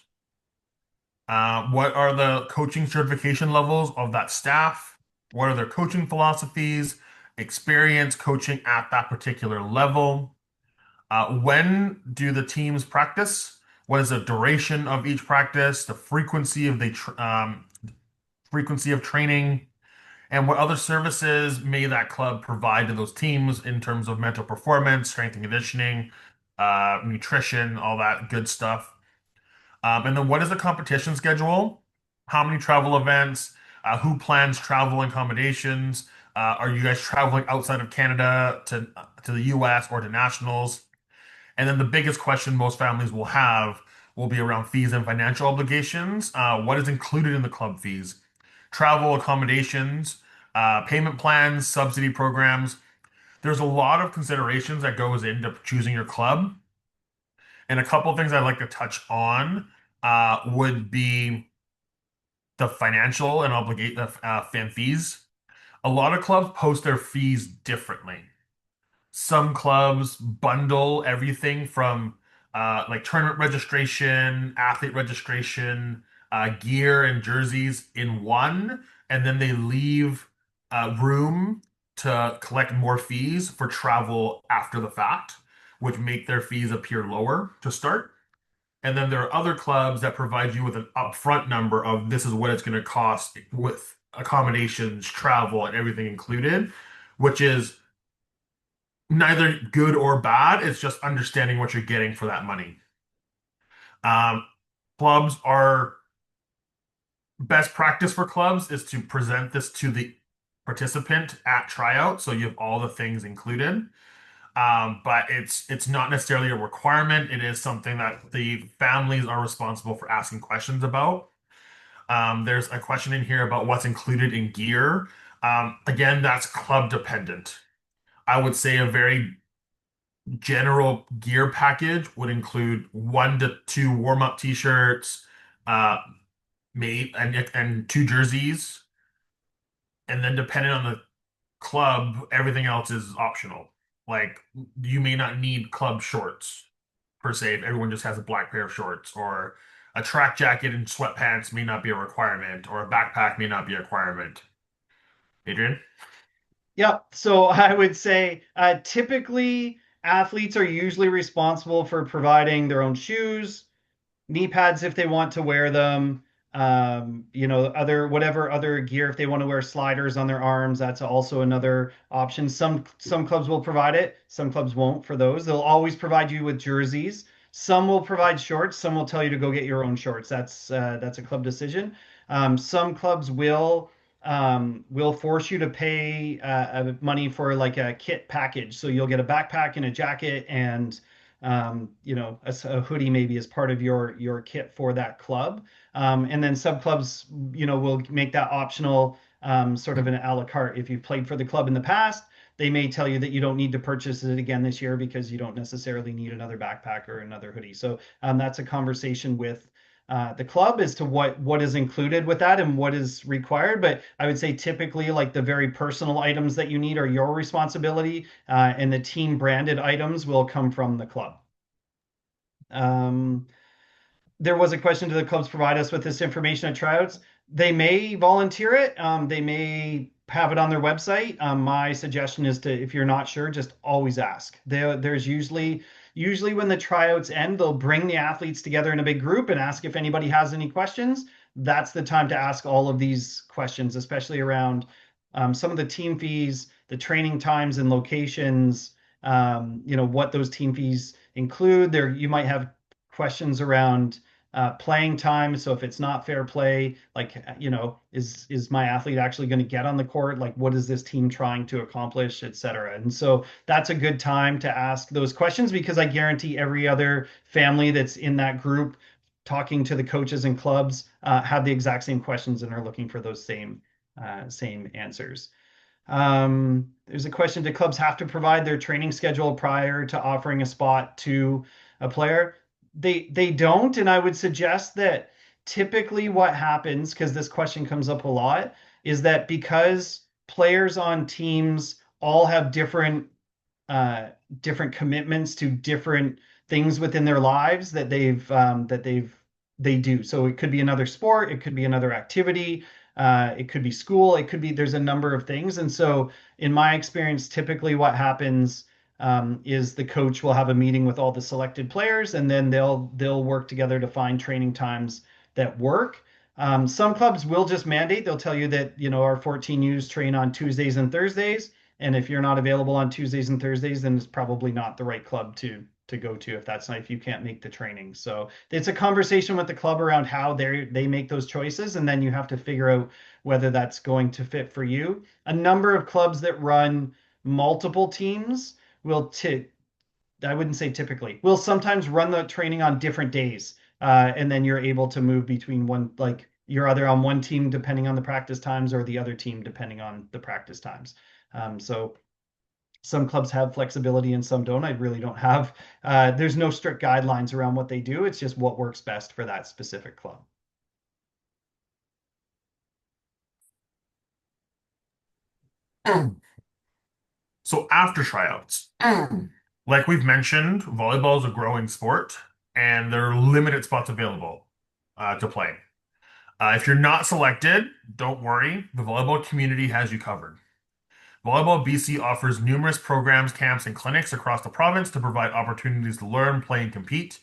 What are the coaching certification levels of that staff? What are their coaching philosophies? Experience coaching at that particular level? When do the teams practice? What is the duration of each practice? The frequency of frequency of training? And what other services may that club provide to those teams in terms of mental performance, strength and conditioning, nutrition, all that good stuff? And then what is the competition schedule? How many travel events? Who plans travel and accommodations? Are you guys traveling outside of Canada to the US or to nationals? And then the biggest question most families will have will be around fees and financial obligations. What is included in the club fees? Travel accommodations, payment plans, subsidy programs. There's a lot of considerations that goes into choosing your club. And a couple of things I'd like to touch on would be the financial and obligate fan fees. A lot of clubs post their fees differently. Some clubs bundle everything from like tournament registration, athlete registration, gear and jerseys in one, and then they leave room to collect more fees for travel after the fact, which make their fees appear lower to start. And then there are other clubs that provide you with an upfront number of this is what it's going to cost with accommodations, travel, and everything included, which is neither good or bad. It's just understanding what you're getting for that money. Um, Clubs are best practice for clubs is to present this to the participant at tryout, so you have all the things included. But it's not necessarily a requirement. It is something that the families are responsible for asking questions about. There's a question in here about what's included in gear. Again, that's club dependent. I would say a very general gear package would include 1 to 2 warm-up t-shirts, uh, made and 2 jerseys, and then depending on the club, everything else is optional. Like you may not need club shorts per se if everyone just has a black pair of shorts, or a track jacket and sweatpants may not be a requirement, or a backpack may not be a requirement. Adrian? Yep. So I would say typically athletes are usually responsible for providing their own shoes, knee pads if they want to wear them. Other whatever other gear if they want to wear sliders on their arms, that's also another option. Some clubs will provide it, some clubs won't for those. They'll always provide you with jerseys. Some will provide shorts, some will tell you to go get your own shorts. That's a club decision. Some clubs will force you to pay money for like a kit package. So you'll get a backpack and a jacket and a hoodie maybe as part of your kit for that club. And then sub clubs, will make that optional, sort of an a la carte. If you've played for the club in the past, they may tell you that you don't need to purchase it again this year because you don't necessarily need another backpack or another hoodie. So that's a conversation with the club as to what is included with that and what is required. But I would say typically like the very personal items that you need are your responsibility, and the team branded items will come from the club. Um, there was a question: do the clubs provide us with this information at tryouts? They may volunteer it. They may have it on their website. My suggestion is to, if you're not sure, just always ask. There's usually when the tryouts end, they'll bring the athletes together in a big group and ask if anybody has any questions. That's the time to ask all of these questions, especially around some of the team fees, the training times and locations. What those team fees include. There, you might have questions around playing time. So if it's not fair play, like, is my athlete actually going to get on the court? Like, what is this team trying to accomplish, et cetera? And so that's a good time to ask those questions because I guarantee every other family that's in that group talking to the coaches and clubs have the exact same questions and are looking for those same answers. There's a question: do clubs have to provide their training schedule prior to offering a spot to a player? They don't, and I would suggest that typically what happens, because this question comes up a lot, is that because players on teams all have uh, different commitments to different things within their lives they do. So it could be another sport, it could be another activity, it could be school, it could be there's a number of things. And so in my experience, typically what happens is the coach will have a meeting with all the selected players, and then they'll work together to find training times that work. Some clubs will just mandate, they'll tell you that, our 14Us train on Tuesdays and Thursdays. And if you're not available on Tuesdays and Thursdays, then it's probably not the right club to go to if that's not if you can't make the training. So it's a conversation with the club around how they make those choices, and then you have to figure out whether that's going to fit for you. A number of clubs that run multiple teams will I wouldn't say typically, will sometimes run the training on different days. And then you're able to move between one, like you're either on one team depending on the practice times or the other team depending on the practice times. So some clubs have flexibility and some don't. I really don't have, there's no strict guidelines around what they do. It's just what works best for that specific club. So after tryouts, like we've mentioned, volleyball is a growing sport, and there are limited spots available to play. If you're not selected, don't worry. The volleyball community has you covered. Volleyball BC offers numerous programs, camps, and clinics across the province to provide opportunities to learn, play, and compete.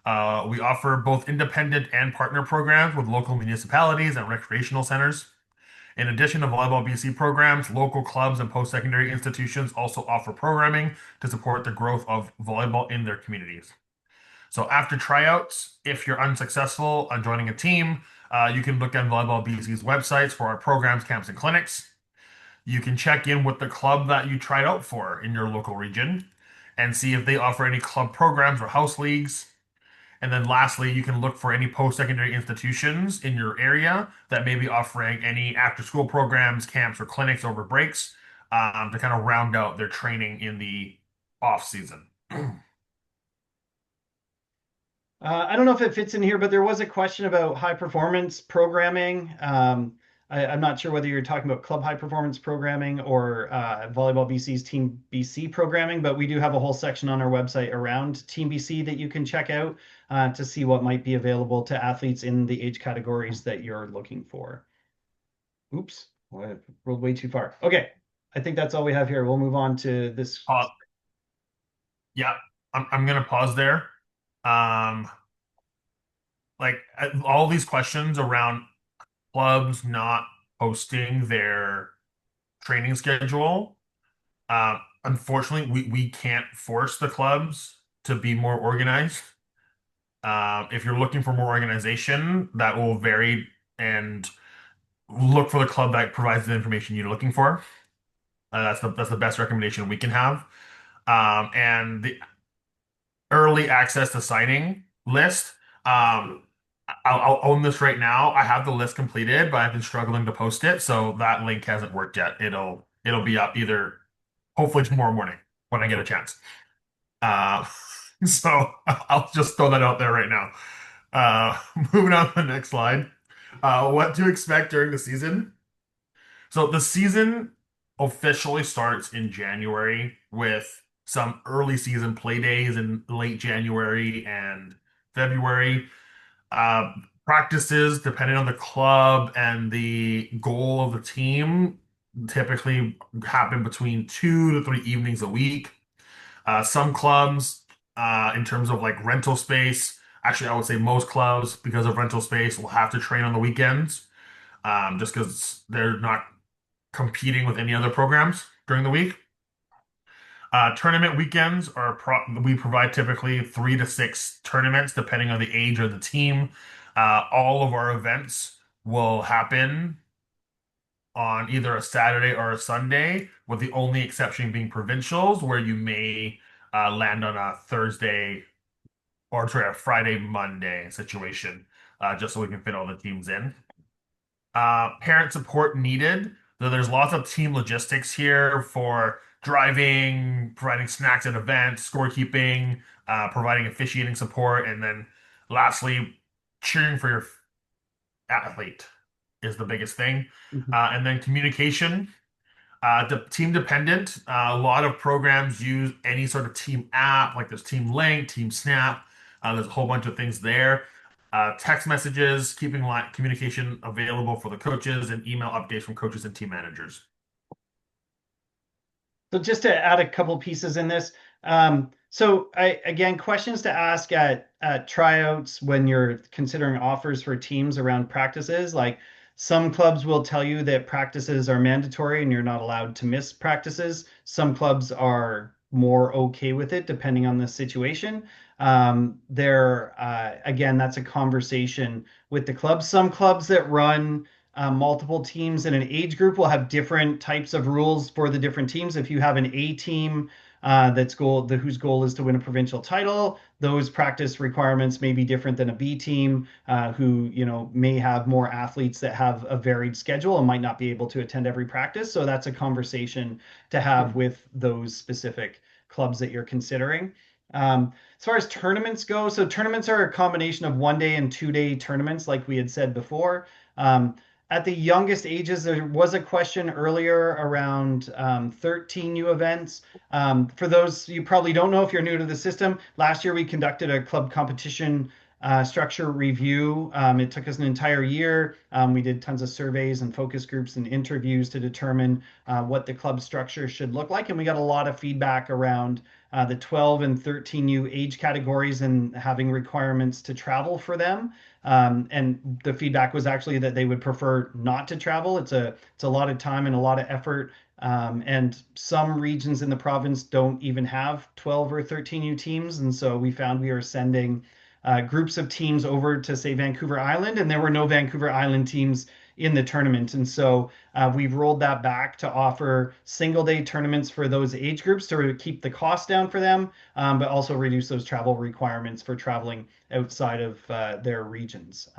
We offer both independent and partner programs with local municipalities and recreational centers. In addition to Volleyball BC programs, local clubs and post-secondary institutions also offer programming to support the growth of volleyball in their communities. So after tryouts, if you're unsuccessful on joining a team, you can look at Volleyball BC's websites for our programs, camps, and clinics. You can check in with the club that you tried out for in your local region and see if they offer any club programs or house leagues. And then lastly, you can look for any post-secondary institutions in your area that may be offering any after-school programs, camps, or clinics over breaks to kind of round out their training in the off season. I don't know if it fits in here, but there was a question about high performance programming. I'm not sure whether you're talking about club high performance programming or Volleyball BC's Team BC programming, but we do have a whole section on our website around Team BC that you can check out to see what might be available to athletes in the age categories that you're looking for. Oops, I rolled way too far. Okay, I think that's all we have here. We'll move on to this. Yeah, I'm gonna pause there. Um, all these questions around clubs not posting their training schedule. Unfortunately, we can't force the clubs to be more organized. If you're looking for more organization, that will vary and look for the club that provides the information you're looking for. That's the best recommendation we can have. And the early access to signing list. Um, I'll own this right now. I have the list completed, but I've been struggling to post it, so that link hasn't worked yet. It'll be up either hopefully tomorrow morning when I get a chance. Uh, so I'll just throw that out there right now. Uh, moving on to the next slide. What to expect during the season? So the season officially starts in January with some early season play days in late January and February. Practices, depending on the club and the goal of the team, typically happen between 2 to 3 evenings a week. Some clubs, in terms of like rental space, actually, I would say most clubs, because of rental space, will have to train on the weekends, just because they're not competing with any other programs during the week. Tournament weekends we provide typically 3 to 6 tournaments depending on the age of the team. All of our events will happen on either a Saturday or a Sunday, with the only exception being provincials, where you may land on a Thursday or sorry, a Friday, Monday situation, just so we can fit all the teams in. Parent support needed. So there's lots of team logistics here for driving, providing snacks at events, scorekeeping, providing officiating support, and then lastly, cheering for your athlete is the biggest thing. Mhm. And then communication. Team dependent. A lot of programs use any sort of team app, like there's Team Link, Team Snap. There's a whole bunch of things there. Text messages, keeping communication available for the coaches, and email updates from coaches and team managers. So just to add a couple pieces in this, again, questions to ask at tryouts when you're considering offers for teams around practices. Like some clubs will tell you that practices are mandatory and you're not allowed to miss practices. Some clubs are more okay with it depending on the situation. Again, that's a conversation with the clubs. Some clubs that run multiple teams in an age group will have different types of rules for the different teams. If you have an A team whose goal is to win a provincial title, those practice requirements may be different than a B team who may have more athletes that have a varied schedule and might not be able to attend every practice. So that's a conversation to have with those specific clubs that you're considering. As far as tournaments go, so tournaments are a combination of 1 day and 2 day tournaments, like we had said before. At the youngest ages, there was a question earlier around 13U events. For those you probably don't know if you're new to the system, last year we conducted a club competition structure review. It took us an entire year. We did tons of surveys and focus groups and interviews to determine what the club structure should look like. And we got a lot of feedback around the 12 and 13U age categories and having requirements to travel for them. And the feedback was actually that they would prefer not to travel. It's a lot of time and a lot of effort. And some regions in the province don't even have 12 or 13U teams. And so we found we were sending groups of teams over to, say, Vancouver Island, and there were no Vancouver Island teams in the tournament. And so we've rolled that back to offer single day tournaments for those age groups to keep the cost down for them, but also reduce those travel requirements for traveling outside of their regions.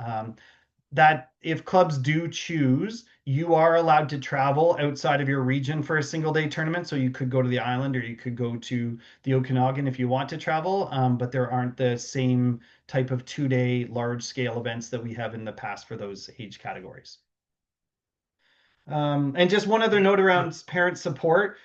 that if clubs do choose, you are allowed to travel outside of your region for a single day tournament. So you could go to the island or you could go to the Okanagan if you want to travel, but there aren't the same type of 2 day large scale events that we have in the past for those age categories. And just one other note around parent support.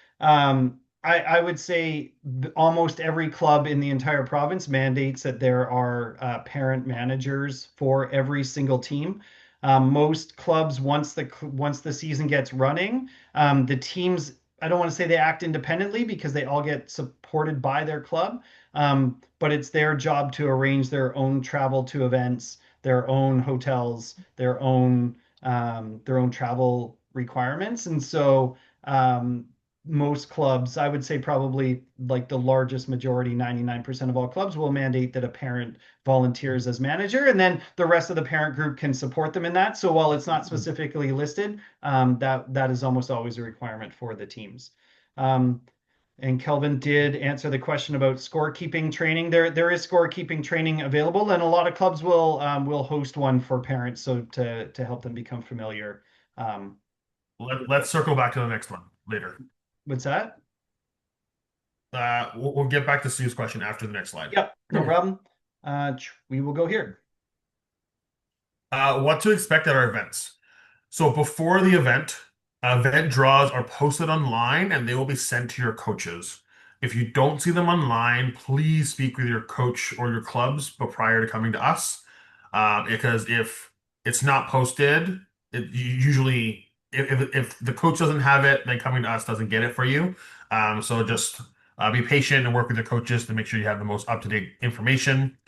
I would say almost every club in the entire province mandates that there are parent managers for every single team. Most clubs, once the season gets running, the teams, I don't want to say they act independently because they all get supported by their club, but it's their job to arrange their own travel to events, their own hotels, their own travel requirements. And so most clubs, I would say probably like the largest majority, 99% of all clubs will mandate that a parent volunteers as manager, and then the rest of the parent group can support them in that. So while it's not specifically listed, that is almost always a requirement for the teams. Um, and Kelvin did answer the question about scorekeeping training. There is scorekeeping training available, and a lot of clubs will host one for parents, so to help them become familiar. Um, Let's circle back to the next one later. what's that? We'll get back to Sue's question after the next slide. Yep, no problem. We will go here. What to expect at our events. So before the event draws are posted online and they will be sent to your coaches. If you don't see them online, please speak with your coach or your clubs, but prior to coming to us, because if it's not posted, usually if the coach doesn't have it, then coming to us doesn't get it for you. So just be patient and work with the coaches to make sure you have the most up-to-date information.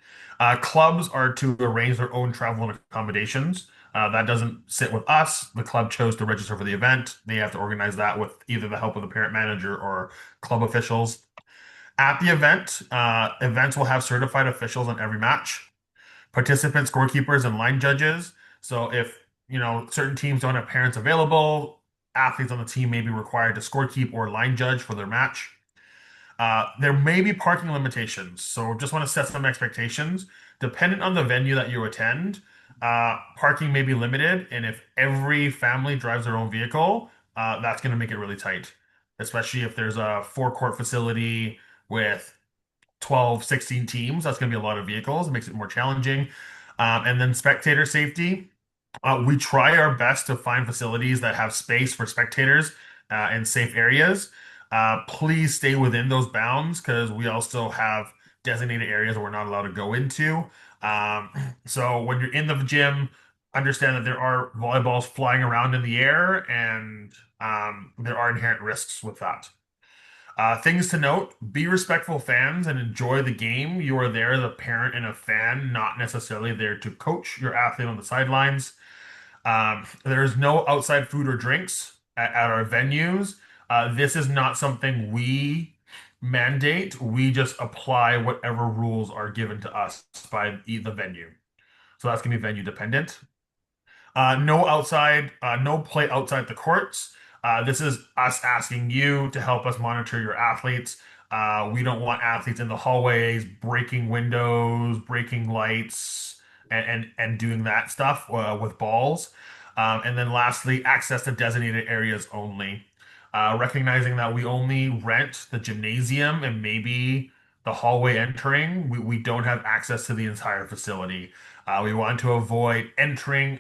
Clubs are to arrange their own travel and accommodations. That doesn't sit with us. The club chose to register for the event. They have to organize that with either the help of the parent manager or club officials. At the event, events will have certified officials on every match, participant scorekeepers and line judges. So if certain teams don't have parents available, athletes on the team may be required to scorekeep or line judge for their match. There may be parking limitations, so just want to set some expectations. Dependent on the venue that you attend, parking may be limited, and if every family drives their own vehicle, that's going to make it really tight, especially if there's a four-court facility with 12, 16 teams. That's going to be a lot of vehicles. It makes it more challenging. And then spectator safety. We try our best to find facilities that have space for spectators and safe areas. Please stay within those bounds because we also have designated areas we're not allowed to go into. Um, so when you're in the gym, understand that there are volleyballs flying around in the air and there are inherent risks with that. Things to note, be respectful fans and enjoy the game. You are there as a parent and a fan, not necessarily there to coach your athlete on the sidelines. There's no outside food or drinks at our venues. This is not something we mandate. We just apply whatever rules are given to us by the venue. So that's going to be venue dependent. No play outside the courts. This is us asking you to help us monitor your athletes. We don't want athletes in the hallways breaking windows, breaking lights, and doing that stuff with balls. And then lastly, access to designated areas only. Recognizing that we only rent the gymnasium and maybe the hallway entering, we don't have access to the entire facility. We want to avoid entering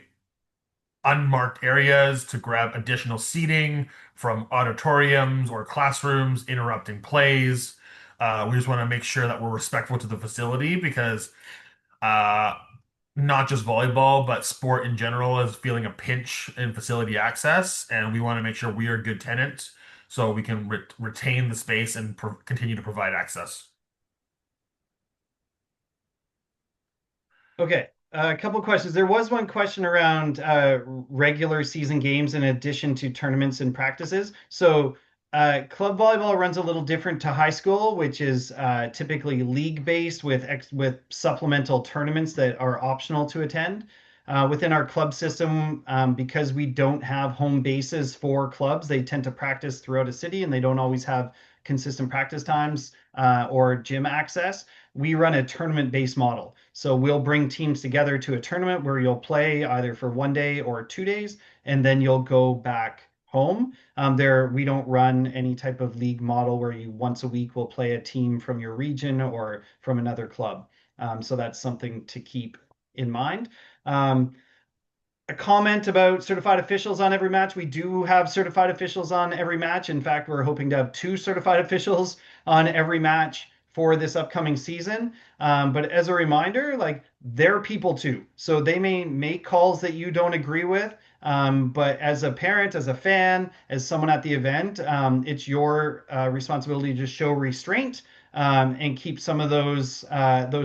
unmarked areas to grab additional seating from auditoriums or classrooms, interrupting plays. We just want to make sure that we're respectful to the facility because uh, not just volleyball, but sport in general is feeling a pinch in facility access, and we want to make sure we are good tenants so we can retain the space and continue to provide access. Okay, a couple questions. There was one question around regular season games in addition to tournaments and practices. So, club volleyball runs a little different to high school, which is typically league based with supplemental tournaments that are optional to attend. Within our club system, because we don't have home bases for clubs, they tend to practice throughout a city and they don't always have consistent practice times. or gym access. We run a tournament-based model. So we'll bring teams together to a tournament where you'll play either for 1 day or 2 days, and then you'll go back home. We don't run any type of league model where you once a week will play a team from your region or from another club. So that's something to keep in mind. Um, a comment about certified officials on every match. We do have certified officials on every match. In fact, we're hoping to have two certified officials on every match for this upcoming season. But as a reminder, like they're people too. So they may make calls that you don't agree with. But as a parent, as a fan, as someone at the event, it's your responsibility to show restraint and keep some of those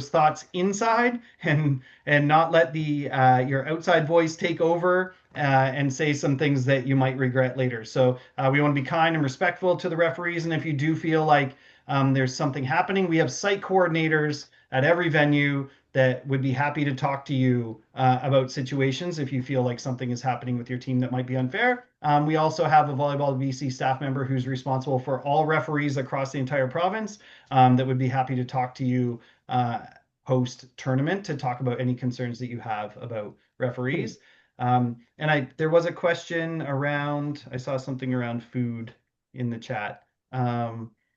thoughts inside and not let the your outside voice take over and say some things that you might regret later. So we want to be kind and respectful to the referees, and if you do feel like there's something happening, we have site coordinators at every venue that would be happy to talk to you about situations if you feel like something is happening with your team that might be unfair. We also have a Volleyball BC staff member who's responsible for all referees across the entire province that would be happy to talk to you post tournament to talk about any concerns that you have about referees. And there was a question around, I saw something around food in the chat.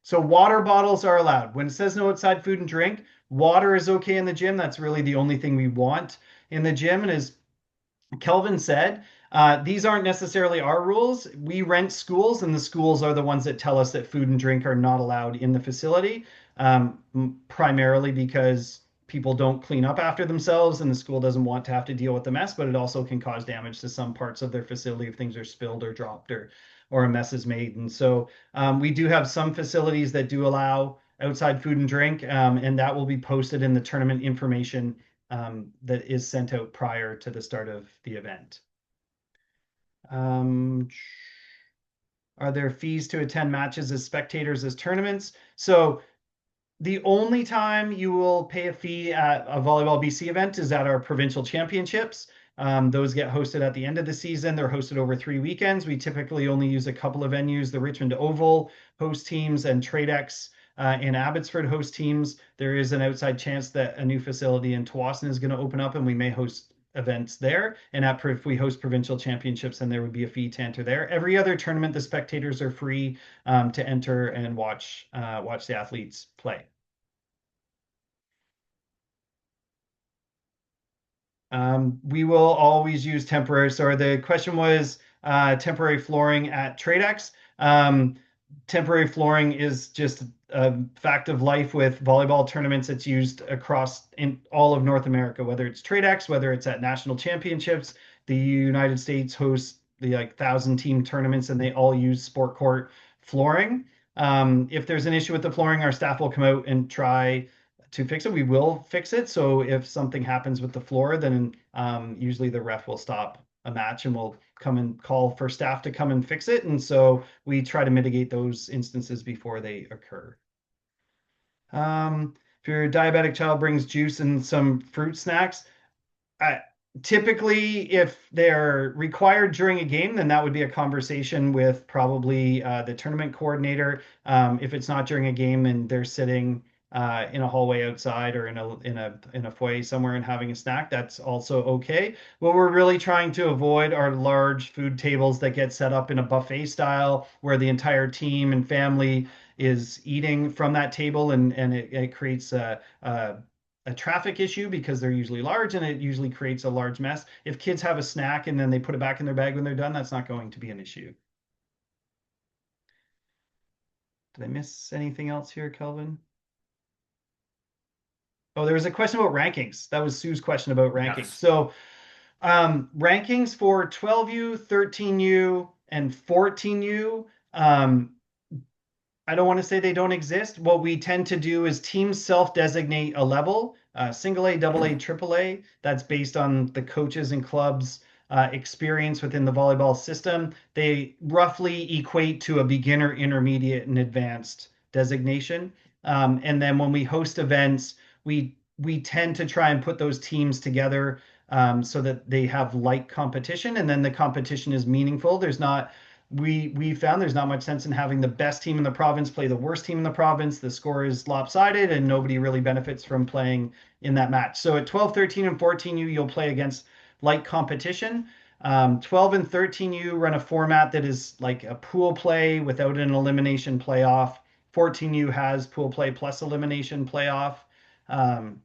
So water bottles are allowed. When it says no outside food and drink, water is okay in the gym. That's really the only thing we want in the gym. And as Kelvin said, these aren't necessarily our rules. We rent schools, and the schools are the ones that tell us that food and drink are not allowed in the facility, primarily because people don't clean up after themselves, and the school doesn't want to have to deal with the mess, but it also can cause damage to some parts of their facility if things are spilled or dropped or a mess is made. And so we do have some facilities that do allow outside food and drink, and that will be posted in the tournament information that is sent out prior to the start of the event. Um, are there fees to attend matches as spectators as tournaments? So the only time you will pay a fee at a Volleyball BC event is at our provincial championships. Those get hosted at the end of the season. They're hosted over 3 weekends. We typically only use a couple of venues. The Richmond Oval host teams and Tradex in Abbotsford host teams. There is an outside chance that a new facility in Tsawwassen is going to open up, and we may host events there. And if we host provincial championships, then there would be a fee to enter there. Every other tournament, the spectators are free to enter and watch the athletes play. We will always use temporary. So the question was temporary flooring at Tradex. Temporary flooring is just a fact of life with volleyball tournaments. It's used across in all of North America, whether it's Tradex, whether it's at national championships. The United States hosts the 1,000 team tournaments, and they all use sport court flooring. If there's an issue with the flooring, our staff will come out and try to fix it. We will fix it. So if something happens with the floor, then usually the ref will stop a match and will come and call for staff to come and fix it. And so we try to mitigate those instances before they occur. If your diabetic child brings juice and some fruit snacks, I, typically, if they're required during a game, then that would be a conversation with probably the tournament coordinator. If it's not during a game and they're sitting in a hallway outside or in a foyer somewhere and having a snack, that's also okay. What we're really trying to avoid are large food tables that get set up in a buffet style where the entire team and family is eating from that table, and it creates a traffic issue because they're usually large and it usually creates a large mess. If kids have a snack and then they put it back in their bag when they're done, that's not going to be an issue. Did I miss anything else here, Kelvin? Oh, there was a question about rankings. That was Sue's question about rankings. Yes. So rankings for 12U, 13U, and 14U. I don't want to say they don't exist. What we tend to do is teams self-designate a level, single A, double A, triple A. That's based on the coaches and clubs' experience within the volleyball system. They roughly equate to a beginner, intermediate, and advanced designation. And then when we host events, we tend to try and put those teams together so that they have like competition, and then the competition is meaningful. There's not we found there's not much sense in having the best team in the province play the worst team in the province. The score is lopsided, and nobody really benefits from playing in that match. So at 12, 13, and 14U, you'll play against like competition. 12 and 13U run a format that is like a pool play without an elimination playoff. 14U has pool play plus elimination playoff. Um,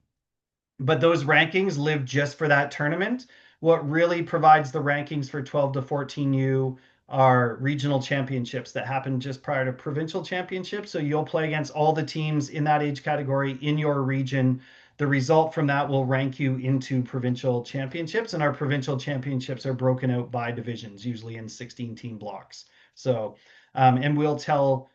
but those rankings live just for that tournament. What really provides the rankings for 12 to 14U are regional championships that happen just prior to provincial championships. So you'll play against all the teams in that age category in your region. The result from that will rank you into provincial championships, and our provincial championships are broken out by divisions, usually in 16 team blocks. So, and we'll tell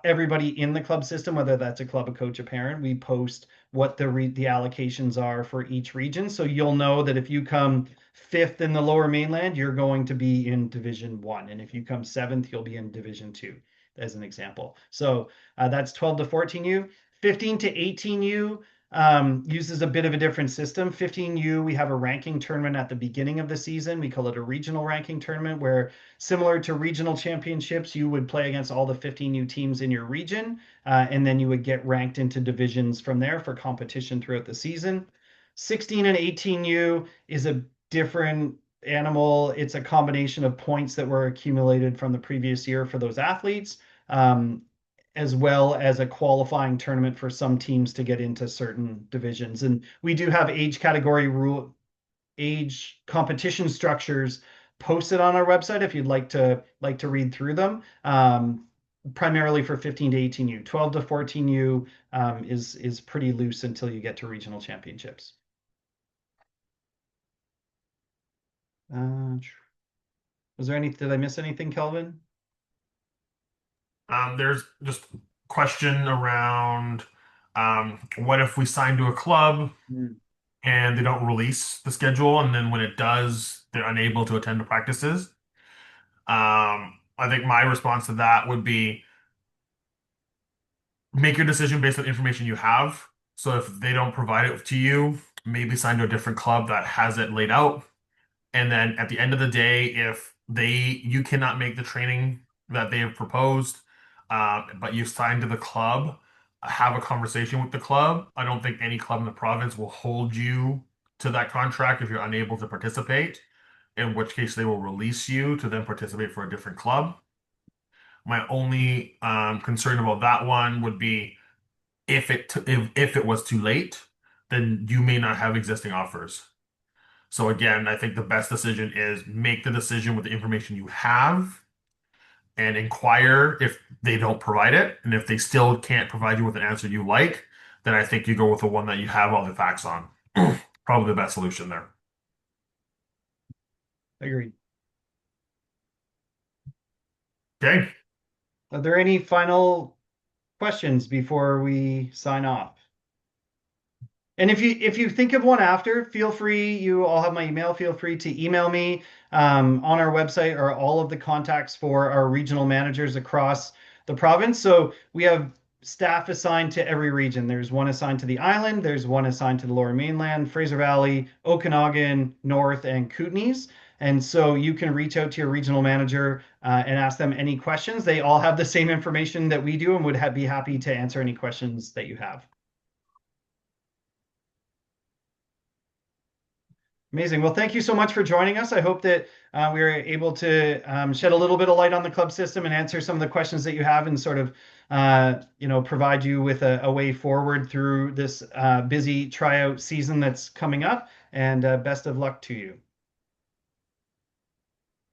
everybody in the club system, whether that's a club, a coach, a parent, we post what the allocations are for each region. So you'll know that if you come fifth in the Lower Mainland, you're going to be in Division One, and if you come seventh, you'll be in Division Two, as an example. So that's 12 to 14U. 15 to 18U uses a bit of a different system. 15U, we have a ranking tournament at the beginning of the season. We call it a regional ranking tournament, where similar to regional championships, you would play against all the 15U teams in your region, and then you would get ranked into divisions from there for competition throughout the season. 16 and 18U is a different animal. It's a combination of points that were accumulated from the previous year for those athletes, as well as a qualifying tournament for some teams to get into certain divisions. And we do have age competition structures posted on our website if you'd like to read through them. Primarily for 15 to 18U. 12 to 14U is pretty loose until you get to regional championships. Was there any? Did I miss anything, Kelvin? There's just question around what if we sign to a club Mm. and they don't release the schedule, and then when it does, they're unable to attend the practices. I think my response to that would be make your decision based on information you have. So if they don't provide it to you, maybe sign to a different club that has it laid out. And then at the end of the day, if you cannot make the training that they have proposed, but you signed to the club, have a conversation with the club. I don't think any club in the province will hold you to that contract if you're unable to participate, in which case they will release you to then participate for a different club. My only concern about that one would be if it was too late, then you may not have existing offers. So again, I think the best decision is make the decision with the information you have and inquire if they don't provide it. And if they still can't provide you with an answer you like, then I think you go with the one that you have all the facts on. Probably the best solution there. Agreed. Okay. Are there any final questions before we sign off? And if you think of one after, feel free. You all have my email. Feel free to email me. On our website are all of the contacts for our regional managers across the province. So we have staff assigned to every region. There's one assigned to the island. There's one assigned to the Lower Mainland, Fraser Valley, Okanagan, North, and Kootenays. And so you can reach out to your regional manager and ask them any questions. They all have the same information that we do and would be happy to answer any questions that you have. Amazing. Well, thank you so much for joining us. I hope that we were able to shed a little bit of light on the club system and answer some of the questions that you have, and sort of, provide you with a way forward through this busy tryout season that's coming up. And best of luck to you.